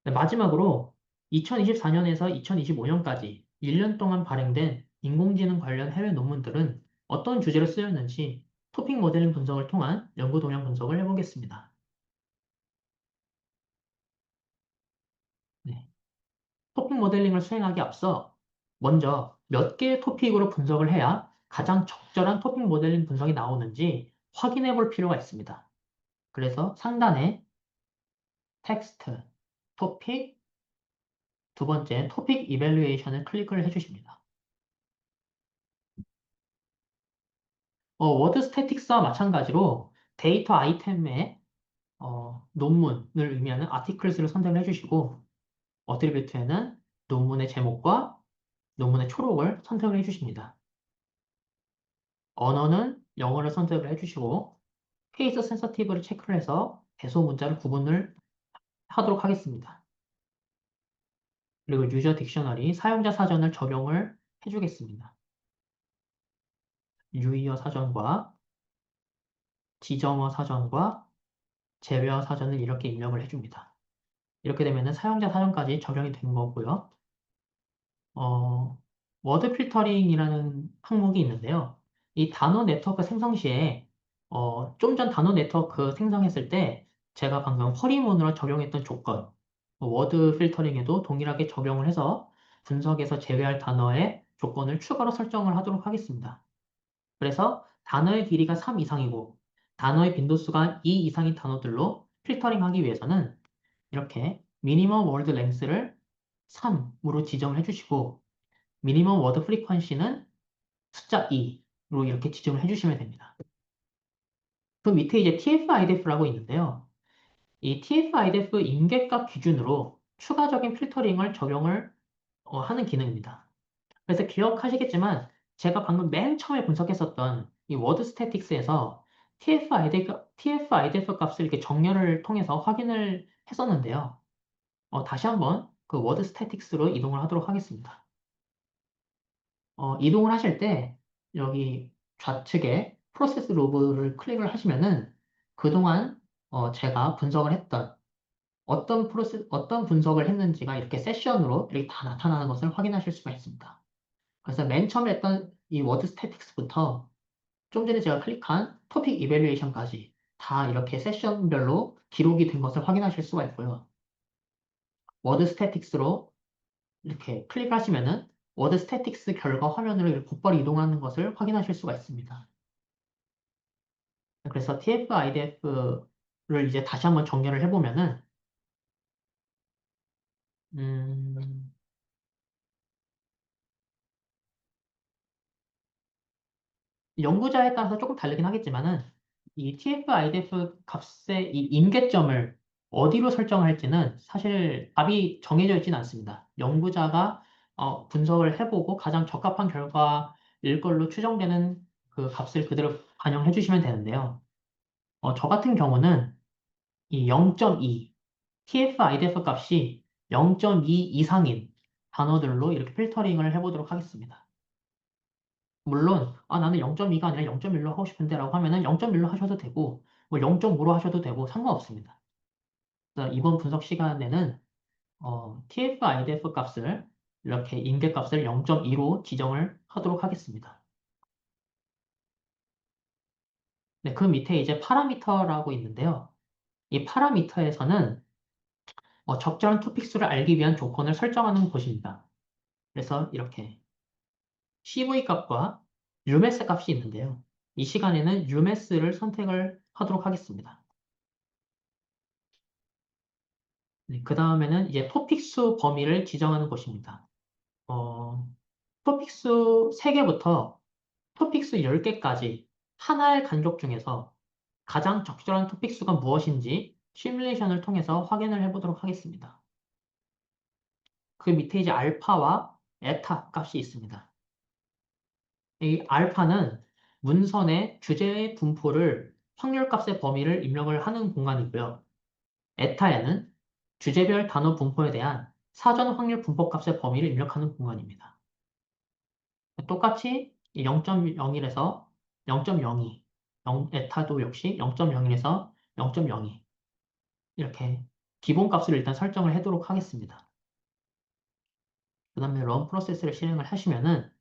네, 마지막으로 2024년에서 2025년까지 1년 동안 발행된 인공지능 관련 해외 논문들은 어떤 주제로 쓰였는지 토픽 모델링 분석을 통한 연구 동향 분석을 해보겠습니다. 네. 토픽 모델링을 수행하기 앞서 먼저 몇 개의 토픽으로 분석을 해야 가장 적절한 토픽 모델링 분석이 나오는지 확인해 볼 필요가 있습니다. 그래서 상단에 텍스트, 토픽, 두 번째 토픽 이밸루에이션을 클릭을 해주십니다. 워드 스태틱스와 마찬가지로 데이터 아이템의 논문을 의미하는 articles를 선택을 해주시고 어트리뷰트에는 논문의 제목과 논문의 초록을 선택을 해주십니다. 언어는 영어를 선택을 해주시고 케이스 센서티브를 체크를 해서 대소 문자를 구분을 하도록 하겠습니다. 그리고 유저 딕셔너리 사용자 사전을 적용을 해주겠습니다. 유의어 사전과 지정어 사전과 제외어 사전을 이렇게 입력을 해줍니다. 이렇게 되면은 사용자 사전까지 적용이 된 거고요. 어, 워드 필터링이라는 항목이 있는데요. 이 단어 네트워크 생성 시에 좀 전 단어 네트워크 생성했을 때 제가 방금 허리문으로 적용했던 조건, 워드 필터링에도 동일하게 적용을 해서 분석에서 제외할 단어의 조건을 추가로 설정을 하도록 하겠습니다. 그래서 단어의 길이가 3 이상이고 단어의 빈도수가 2 이상인 단어들로 필터링하기 위해서는 이렇게 미니멈 월드 랭스를 3으로 지정을 해주시고 미니멈 워드 프리퀀시는 숫자 2로 이렇게 지정을 해주시면 됩니다. 그 밑에 이제 TF-IDF라고 있는데요. 이 TF-IDF 임계값 기준으로 추가적인 필터링을 적용을 하는 기능입니다. 그래서 기억하시겠지만 제가 방금 맨 처음에 분석했었던 이 워드 스태틱스에서 TF-IDF 값을 이렇게 정렬을 통해서 확인을 했었는데요. 다시 한번 그 워드 스태틱스로 이동을 하도록 하겠습니다. 이동을 하실 때 여기 좌측에 프로세스 로그를 클릭을 하시면은 그동안 제가 분석을 했던 어떤 분석을 했는지가 이렇게 세션으로 이렇게 다 나타나는 것을 확인하실 수가 있습니다. 그래서 맨 처음에 했던 이 워드 스태틱스부터 좀 전에 제가 클릭한 토픽 이밸류에이션까지 다 이렇게 세션별로 기록이 된 것을 확인하실 수가 있고요. 워드 스태틱스로 이렇게 클릭하시면은 워드 스태틱스 결과 화면으로 이렇게 곧바로 이동하는 것을 확인하실 수가 있습니다. 그래서 TF-IDF를 이제 다시 한번 정렬을 해보면은 음, 연구자에 따라서 조금 다르긴 하겠지만은 이 TF-IDF 값의 이 임계점을 어디로 설정할지는 사실 답이 정해져 있지는 않습니다. 연구자가 분석을 해보고 가장 적합한 결과일 걸로 추정되는 그 값을 그대로 반영해 주시면 되는데요. 저 같은 경우는 이 0.2, TF-IDF 값이 0.2 이상인 단어들로 이렇게 필터링을 해보도록 하겠습니다. 물론 나는 0.2가 아니라 0.1로 하고 싶은데 라고 하면은 0.1로 하셔도 되고 뭐 0.5로 하셔도 되고 상관없습니다. 그래서 이번 분석 시간에는 TF-IDF 값을 이렇게 임계값을 0.2로 지정을 하도록 하겠습니다. 네, 그 밑에 이제 파라미터라고 있는데요. 이 파라미터에서는 적절한 토픽수를 알기 위한 조건을 설정하는 곳입니다. 그래서 이렇게 CV 값과 UMass 값이 있는데요. 이 시간에는 UMass를 선택을 하도록 하겠습니다. 네, 그 다음에는 이제 토픽수 범위를 지정하는 곳입니다. 어, 토픽수 3개부터 토픽수 10개까지 하나의 간격 중에서 가장 적절한 토픽수가 무엇인지 시뮬레이션을 통해서 확인을 해보도록 하겠습니다. 그 밑에 이제 알파와 에타 값이 있습니다. 이 알파는 문선의 주제의 분포를 확률값의 범위를 입력을 하는 공간이고요. 에타에는 주제별 단어 분포에 대한 사전 확률 분포값의 범위를 입력하는 공간입니다. 똑같이 0.01에서 0.02, 에타도 역시 0.01에서 0.02 이렇게 기본값을 일단 설정을 하도록 하겠습니다. 그 다음에 런 프로세스를 실행을 하시면은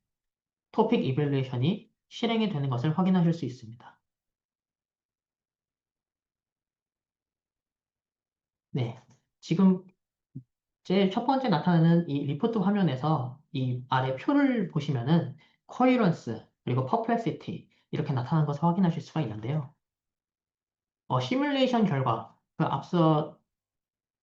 토픽 이밸루에이션이 실행이 되는 것을 확인하실 수 있습니다. 네, 지금 제일 첫 번째 나타나는 이 리포트 화면에서 이 아래 표를 보시면은 coherence 그리고 perplexity 이렇게 나타나는 것을 확인하실 수가 있는데요. 시뮬레이션 결과 그 앞서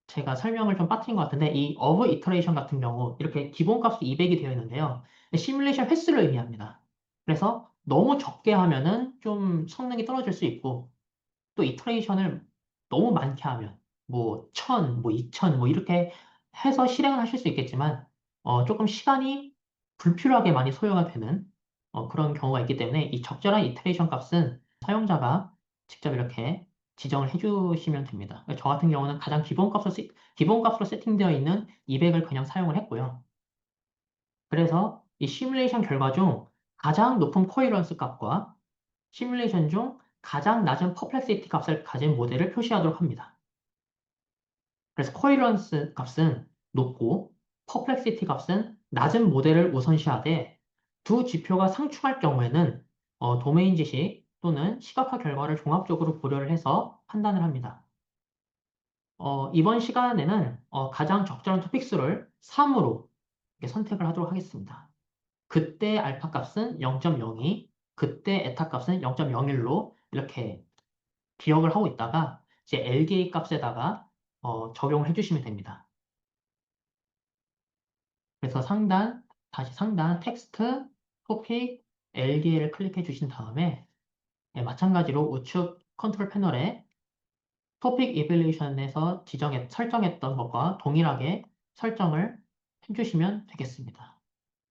제가 설명을 좀 빠뜨린 것 같은데 이 of iteration 같은 경우 이렇게 기본값이 200이 되어 있는데요. 시뮬레이션 횟수를 의미합니다. 그래서 너무 적게 하면은 좀 성능이 떨어질 수 있고 또 이터레이션을 너무 많게 하면 뭐 1000, 뭐 2000, 뭐 이렇게 해서 실행을 하실 수 있겠지만 조금 시간이 불필요하게 많이 소요가 되는 그런 경우가 있기 때문에 이 적절한 이터레이션 값은 사용자가 직접 이렇게 지정을 해주시면 됩니다. 저 같은 경우는 가장 기본값으로 세팅되어 있는 200을 그냥 사용을 했고요. 그래서 이 시뮬레이션 결과 중 가장 높은 코헤런스 값과 시뮬레이션 중 가장 낮은 퍼플렉시티 값을 가진 모델을 표시하도록 합니다. 그래서 코헤런스 값은 높고 퍼플렉시티 값은 낮은 모델을 우선시하되 두 지표가 상충할 경우에는 도메인 지식 또는 시각화 결과를 종합적으로 고려를 해서 판단을 합니다. 이번 시간에는 가장 적절한 토픽 수를 3으로 선택을 하도록 하겠습니다. 그때 알파 값은 0.02, 그때 에타 값은 0.01로 이렇게 기억을 하고 있다가 이제 LDA 값에다가 적용을 해주시면 됩니다. 그래서 다시 상단 텍스트, 토픽, LDA를 클릭해 주신 다음에 마찬가지로 우측 컨트롤 패널에 토픽 이밸리에이션에서 설정했던 것과 동일하게 설정을 해주시면 되겠습니다.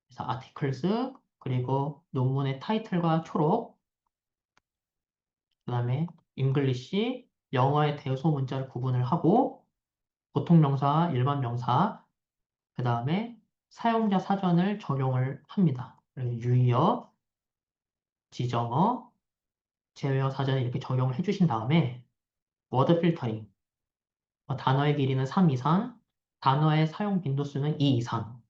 그래서 articles, 그리고 논문의 타이틀과 초록, 그 다음에 English, 영어의 대소 문자를 구분을 하고, 보통 명사, 일반 명사, 그 다음에 사용자 사전을 적용을 합니다. 그리고 유의어, 지정어, 제외어 사전을 이렇게 적용을 해주신 다음에 워드 필터링, 단어의 길이는 3 이상, 단어의 사용 빈도수는 2 이상,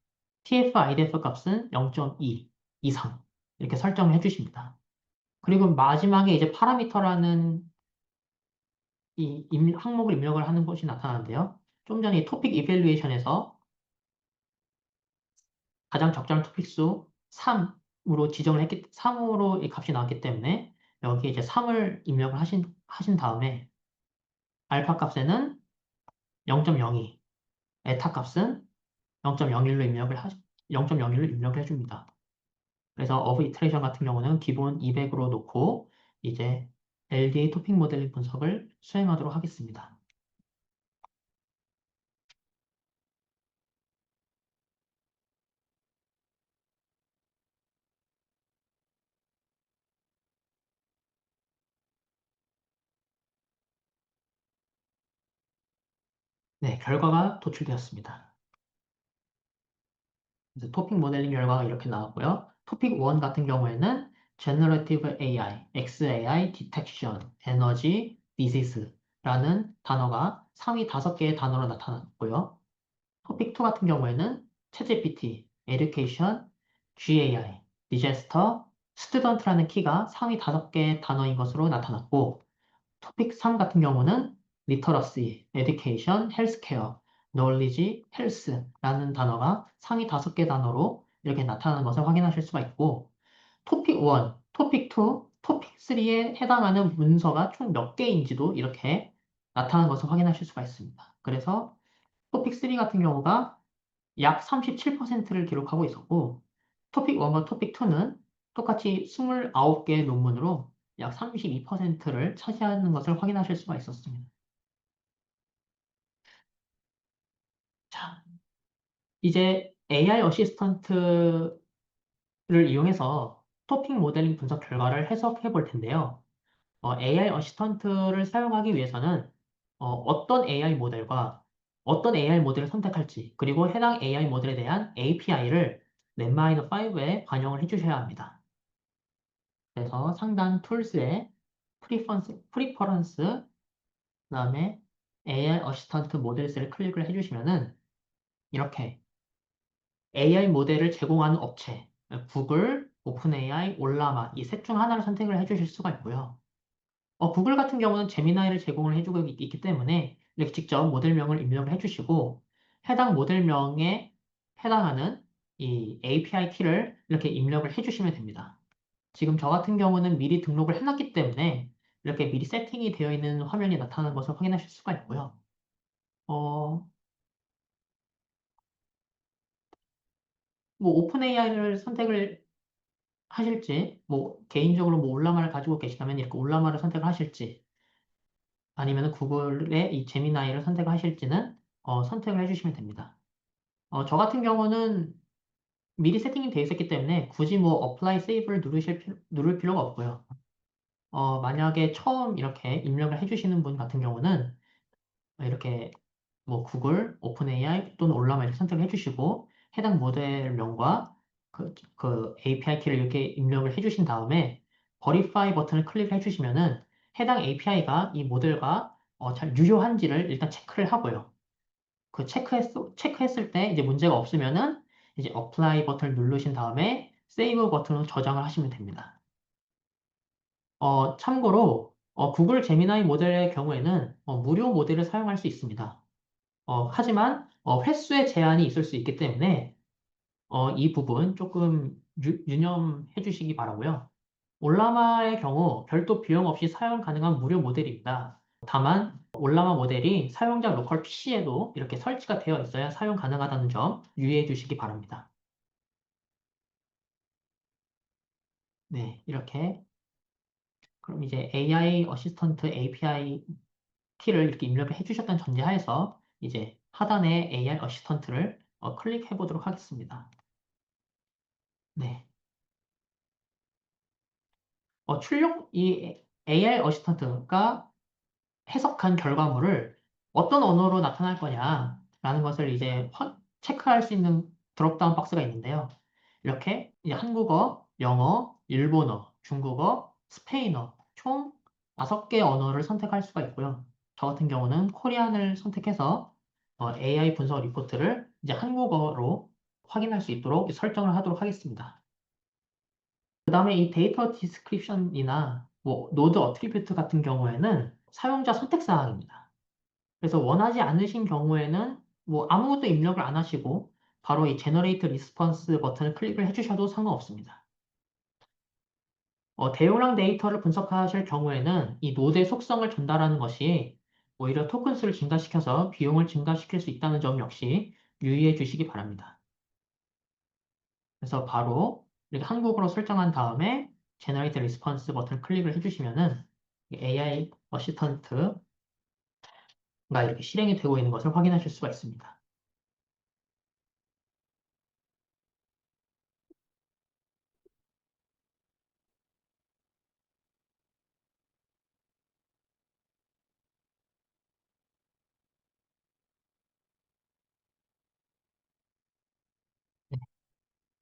TF IDF 값은 0.2 이상 이렇게 설정을 해주십니다. 그리고 마지막에 이제 파라미터라는 항목을 입력을 하는 것이 나타나는데요. 좀 전에 토픽 이밸루에이션에서 가장 적절한 토픽 수 3으로 3으로 이 값이 나왔기 때문에 여기에 이제 3을 입력을 하신 다음에 알파 값에는 0.02, 에타 값은 0.01로 0.01로 입력을 해줍니다. 그래서 of iteration 같은 경우는 기본 200으로 놓고 이제 LDA 토픽 모델링 분석을 수행하도록 하겠습니다. 네, 결과가 도출되었습니다. 그래서 토픽 모델링 결과가 이렇게 나왔고요. 토픽 1 같은 경우에는 Generative AI, XAI, Detection, Energy, Disease라는 단어가 상위 5개의 단어로 나타났고요. 토픽 2 같은 경우에는 ChatGPT, Education, GAI, Disaster, Student라는 키가 상위 5개의 단어인 것으로 나타났고, 토픽 3 같은 경우는 Literacy, Education, Healthcare, Knowledge, Health라는 단어가 상위 5개 단어로 이렇게 나타나는 것을 확인하실 수가 있고, 토픽 1, 토픽 2, 토픽 3에 해당하는 문서가 총 몇 개인지도 이렇게 나타나는 것을 확인하실 수가 있습니다. 그래서 토픽 3 같은 경우가 약 37%를 기록하고 있었고, 토픽 1과 토픽 2는 똑같이 29개의 논문으로 약 32%를 차지하는 것을 확인하실 수가 있었습니다. 자, 이제 AI 어시스턴트를 이용해서 토픽 모델링 분석 결과를 해석해 볼 텐데요. AI 어시스턴트를 사용하기 위해서는 어떤 AI 모델과 어떤 AI 모델을 선택할지, 그리고 해당 AI 모델에 대한 API를 넷마이너5에 반영을 해주셔야 합니다. 그래서 상단 툴스에 프리퍼런스, 그다음에 AI 어시스턴트 모델스를 클릭을 해주시면은 이렇게 AI 모델을 제공하는 업체, 구글, 오픈AI, 올라마 이 셋 중 하나를 선택을 해주실 수가 있고요. 구글 같은 경우는 제미나이를 제공을 해주고 있기 때문에 이렇게 직접 모델명을 입력을 해주시고 해당 모델명에 해당하는 이 API 키를 이렇게 입력을 해주시면 됩니다. 지금 저 같은 경우는 미리 등록을 해놨기 때문에 이렇게 미리 세팅이 되어 있는 화면이 나타나는 것을 확인하실 수가 있고요. 어, 뭐 오픈 AI를 선택을 하실지, 뭐 개인적으로 뭐 올라마를 가지고 계시다면 이렇게 올라마를 선택을 하실지, 아니면 구글의 이 제미나이를 선택하실지는 선택을 해주시면 됩니다. 저 같은 경우는 미리 세팅이 되어 있었기 때문에 굳이 뭐 apply save를 누를 필요가 없고요. 만약에 처음 이렇게 입력을 해주시는 분 같은 경우는 이렇게 뭐 구글, 오픈 AI 또는 올라마 이렇게 선택을 해주시고 해당 모델명과 그 API 키를 이렇게 입력을 해주신 다음에 Verify 버튼을 클릭해 주시면은 해당 API가 이 모델과 잘 유효한지를 일단 체크를 하고요. 체크했을 때 이제 문제가 없으면은 이제 Apply 버튼을 누르신 다음에 Save 버튼으로 저장을 하시면 됩니다. 참고로 구글 제미나이 모델의 경우에는 무료 모델을 사용할 수 있습니다. 하지만 횟수의 제한이 있을 수 있기 때문에 이 부분 조금 유념해 주시기 바라고요. 올라마의 경우 별도 비용 없이 사용 가능한 무료 모델입니다. 다만 올라마 모델이 사용자 로컬 PC에도 이렇게 설치가 되어 있어야 사용 가능하다는 점 유의해 주시기 바랍니다. 네, 이렇게 그럼 이제 AI 어시스턴트 API 키를 이렇게 입력을 해주셨다는 전제하에서 이제 하단에 AI 어시스턴트를 클릭해 보도록 하겠습니다. 네. 이 AI 어시스턴트가 해석한 결과물을 어떤 언어로 나타날 거냐라는 것을 이제 체크할 수 있는 드롭다운 박스가 있는데요. 이렇게 이제 한국어, 영어, 일본어, 중국어, 스페인어 총 5개 언어를 선택할 수가 있고요. 저 같은 경우는 코리안을 선택해서 AI 분석 리포트를 이제 한국어로 확인할 수 있도록 설정을 하도록 하겠습니다. 그 다음에 이 데이터 디스크립션이나 뭐 노드 어트리뷰트 같은 경우에는 사용자 선택 사항입니다. 그래서 원하지 않으신 경우에는 뭐 아무것도 입력을 안 하시고 바로 이 Generate Response 버튼을 클릭을 해주셔도 상관없습니다. 대용량 데이터를 분석하실 경우에는 이 노드의 속성을 전달하는 것이 오히려 토큰 수를 증가시켜서 비용을 증가시킬 수 있다는 점 역시 유의해 주시기 바랍니다. 그래서 바로 이렇게 한국어로 설정한 다음에 Generate Response 버튼을 클릭을 해주시면은 AI 어시스턴트가 이렇게 실행이 되고 있는 것을 확인하실 수가 있습니다.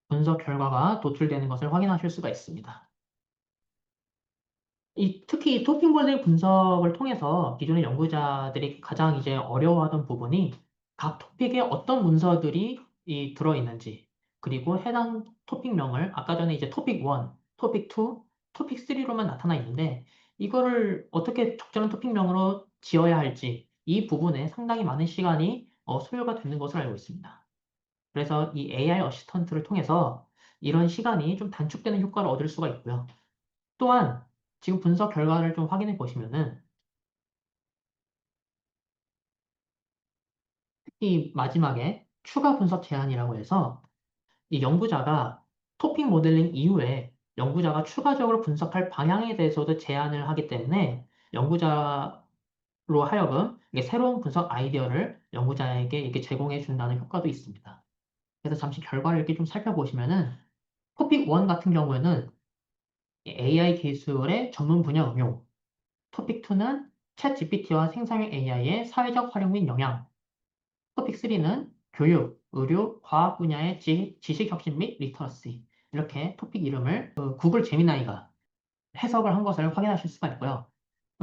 분석 결과가 도출되는 것을 확인하실 수가 있습니다. 특히 이 토픽 모델 분석을 통해서 기존의 연구자들이 가장 이제 어려워하던 부분이 각 토픽에 어떤 문서들이 들어있는지, 그리고 해당 토픽명을 아까 전에 이제 토픽 1, 토픽 2, 토픽 3로만 나타나 있는데 이거를 어떻게 적절한 토픽명으로 지어야 할지 이 부분에 상당히 많은 시간이 소요가 되는 것을 알고 있습니다. 그래서 이 AI 어시스턴트를 통해서 이런 시간이 좀 단축되는 효과를 얻을 수가 있고요. 또한 지금 분석 결과를 좀 확인해 보시면은 특히 마지막에 추가 분석 제한이라고 해서 이 연구자가 토픽 모델링 이후에 연구자가 추가적으로 분석할 방향에 대해서도 제한을 하기 때문에 연구자로 하여금 이게 새로운 분석 아이디어를 연구자에게 이렇게 제공해 준다는 효과도 있습니다. 그래서 잠시 결과를 이렇게 좀 살펴보시면은 토픽 1 같은 경우에는 AI 기술의 전문 분야 응용, 토픽 2는 챗 GPT와 생성형 AI의 사회적 활용 및 영향, 토픽 3는 교육, 의료, 과학 분야의 지식 혁신 및 리터러시. 이렇게 토픽 이름을 구글 제미나이가 해석을 한 것을 확인하실 수가 있고요.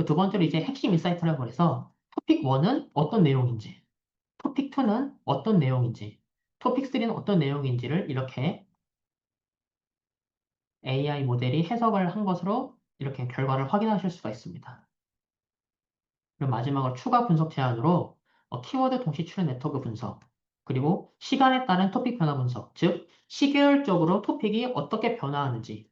두 번째로 이제 핵심 인사이트라고 해서 토픽 1은 어떤 내용인지, 토픽 2는 어떤 내용인지, 토픽 3는 어떤 내용인지를 이렇게 AI 모델이 해석을 한 것으로 이렇게 결과를 확인하실 수가 있습니다. 그리고 마지막으로 추가 분석 제안으로 키워드 동시 출현 네트워크 분석, 그리고 시간에 따른 토픽 변화 분석, 즉 시계열적으로 토픽이 어떻게 변화하는지,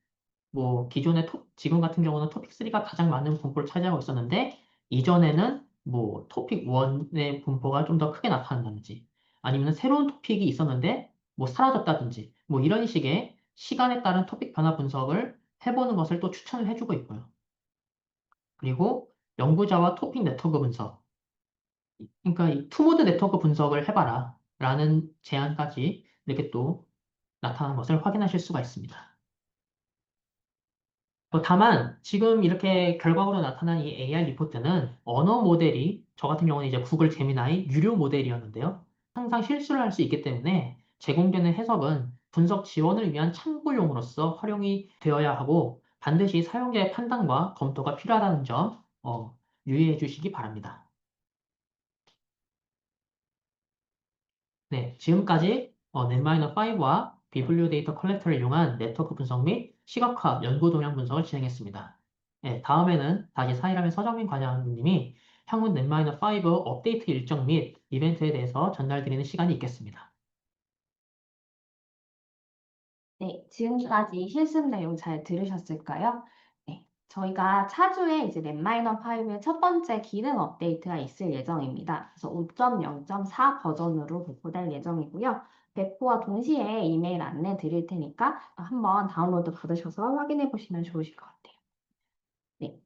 뭐 기존의 지금 같은 경우는 토픽 3가 가장 많은 분포를 차지하고 있었는데 이전에는 뭐 토픽 1의 분포가 좀 더 크게 나타난다든지 아니면 새로운 토픽이 있었는데 뭐 사라졌다든지 뭐 이런 식의 시간에 따른 토픽 변화 분석을 해보는 것을 또 추천을 해주고 있고요. 그리고 연구자와 토픽 네트워크 분석, 그러니까 이 투모드 네트워크 분석을 해봐라 라는 제안까지 이렇게 또 나타난 것을 확인하실 수가 있습니다. 다만 지금 이렇게 결과로 나타난 이 AI 리포트는 언어 모델이 저 같은 경우는 이제 구글 제미나이 유료 모델이었는데요. 항상 실수를 할 수 있기 때문에 제공되는 해석은 분석 지원을 위한 참고용으로서 활용이 되어야 하고 반드시 사용자의 판단과 검토가 필요하다는 점 유의해 주시기 바랍니다. 네, 지금까지 넷마이너5와 비블리오 데이터 컬렉터를 이용한 네트워크 분석 및 시각화 연구 동향 분석을 진행했습니다. 네, 다음에는 다시 사이람의 서정민 과장님이 향후 넷마이너5 업데이트 일정 및 이벤트에 대해서 전달드리는 시간이 있겠습니다. 네, 지금까지 실습 내용 잘 들으셨을까요? 네, 저희가 차주에 이제 넷마이너5의 첫 번째 기능 업데이트가 있을 예정입니다. 그래서 5.0.4 버전으로 배포될 예정이고요. 배포와 동시에 이메일 안내 드릴 테니까 한번 다운로드 받으셔서 확인해 보시면 좋으실 것 같아요. 네.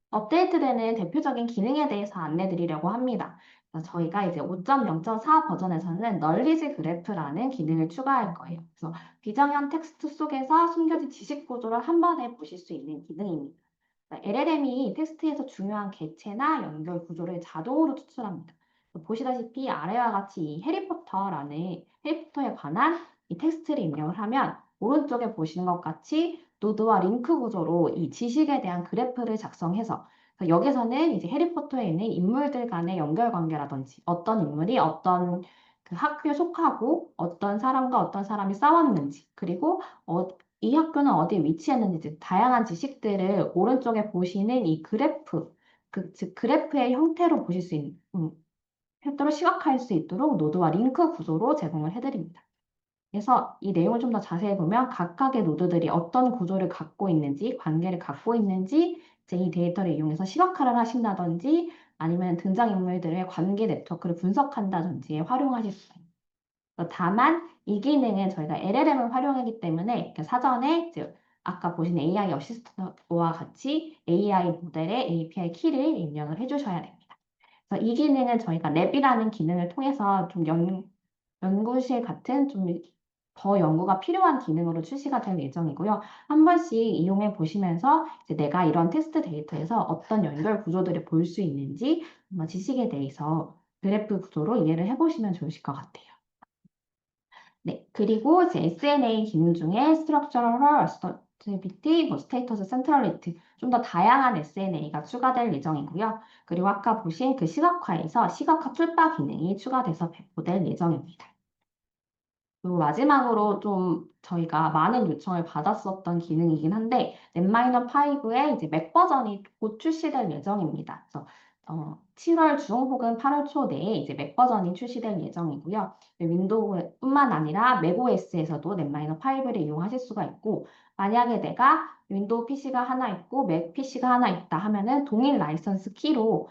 업데이트되는 대표적인 기능에 대해서 안내 드리려고 합니다. 그래서 저희가 이제 5.0.4 버전에서는 널리지 그래프라는 기능을 추가할 거예요. 그래서 비정형 텍스트 속에서 숨겨진 지식 구조를 한 번에 보실 수 있는 기능입니다. LLM이 텍스트에서 중요한 개체나 연결 구조를 자동으로 추출합니다. 보시다시피 아래와 같이 이 해리포터에 관한 이 텍스트를 입력을 하면 오른쪽에 보시는 것 같이 노드와 링크 구조로 이 지식에 대한 그래프를 작성해서 여기서는 이제 해리포터에 있는 인물들 간의 연결 관계라든지 어떤 인물이 어떤 그 학교에 속하고 어떤 사람과 어떤 사람이 싸웠는지 그리고 이 학교는 어디에 위치했는지 등 다양한 지식들을 오른쪽에 보시는 이 그래프, 즉 그래프의 형태로 보실 수 있는 형태로 시각화할 수 있도록 노드와 링크 구조로 제공을 해드립니다. 그래서 이 내용을 좀 더 자세히 보면 각각의 노드들이 어떤 구조를 갖고 있는지, 관계를 갖고 있는지 이제 이 데이터를 이용해서 시각화를 하신다든지 아니면 등장인물들의 관계 네트워크를 분석한다든지 활용하실 수 있습니다. 다만 이 기능은 저희가 LLM을 활용하기 때문에 사전에 이제 아까 보신 AI 어시스트와 같이 AI 모델의 API 키를 입력을 해주셔야 됩니다. 그래서 이 기능은 저희가 랩이라는 기능을 통해서 좀 연구실 같은 좀 더 연구가 필요한 기능으로 출시가 될 예정이고요. 한 번씩 이용해 보시면서 이제 내가 이런 테스트 데이터에서 어떤 연결 구조들을 볼 수 있는지 한번 지식에 대해서 그래프 구조로 이해를 해보시면 좋으실 것 같아요. 네, 그리고 이제 SNA 기능 중에 Structural Assertivity, Status Centrality 좀 더 다양한 SNA가 추가될 예정이고요. 그리고 아까 보신 그 시각화에서 시각화 툴바 기능이 추가돼서 배포될 예정입니다. 그리고 마지막으로 좀 저희가 많은 요청을 받았었던 기능이긴 한데 넷마이너5의 이제 맥 버전이 곧 출시될 예정입니다. 그래서 7월 중 혹은 8월 초 내에 이제 맥 버전이 출시될 예정이고요. 윈도우뿐만 아니라 맥OS에서도 넷마이너5를 이용하실 수가 있고 만약에 내가 윈도우 PC가 하나 있고 맥 PC가 하나 있다 하면은 동일 라이선스 키로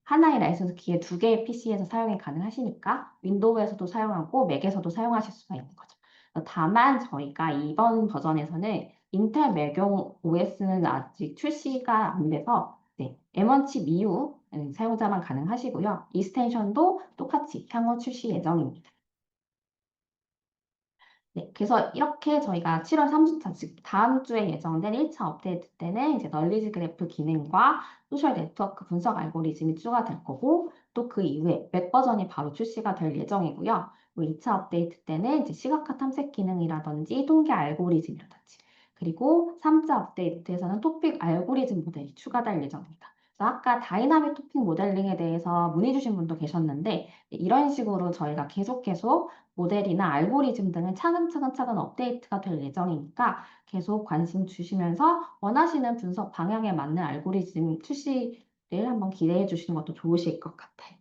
하나의 라이선스 키에 두 개의 PC에서 사용이 가능하시니까 윈도우에서도 사용하고 맥에서도 사용하실 수가 있는 거죠. 다만 저희가 이번 버전에서는 인텔 맥용 OS는 아직 출시가 안 돼서 M1칩 이후 사용자만 가능하시고요. 이스텐션도 똑같이 향후 출시 예정입니다. 네, 그래서 이렇게 저희가 7월 3주차, 즉 다음 주에 예정된 1차 업데이트 때는 이제 널리지 그래프 기능과 소셜 네트워크 분석 알고리즘이 추가될 거고 또 그 이후에 맥 버전이 바로 출시가 될 예정이고요. 2차 업데이트 때는 이제 시각화 탐색 기능이라든지 통계 알고리즘이라든지 그리고 3차 업데이트에서는 토픽 알고리즘 모델이 추가될 예정입니다. 그래서 아까 다이나믹 토픽 모델링에 대해서 문의 주신 분도 계셨는데 이런 식으로 저희가 계속 모델이나 알고리즘 등은 차근차근 업데이트가 될 예정이니까 계속 관심 주시면서 원하시는 분석 방향에 맞는 알고리즘 출시를 한번 기대해 주시는 것도 좋으실 것 같아요.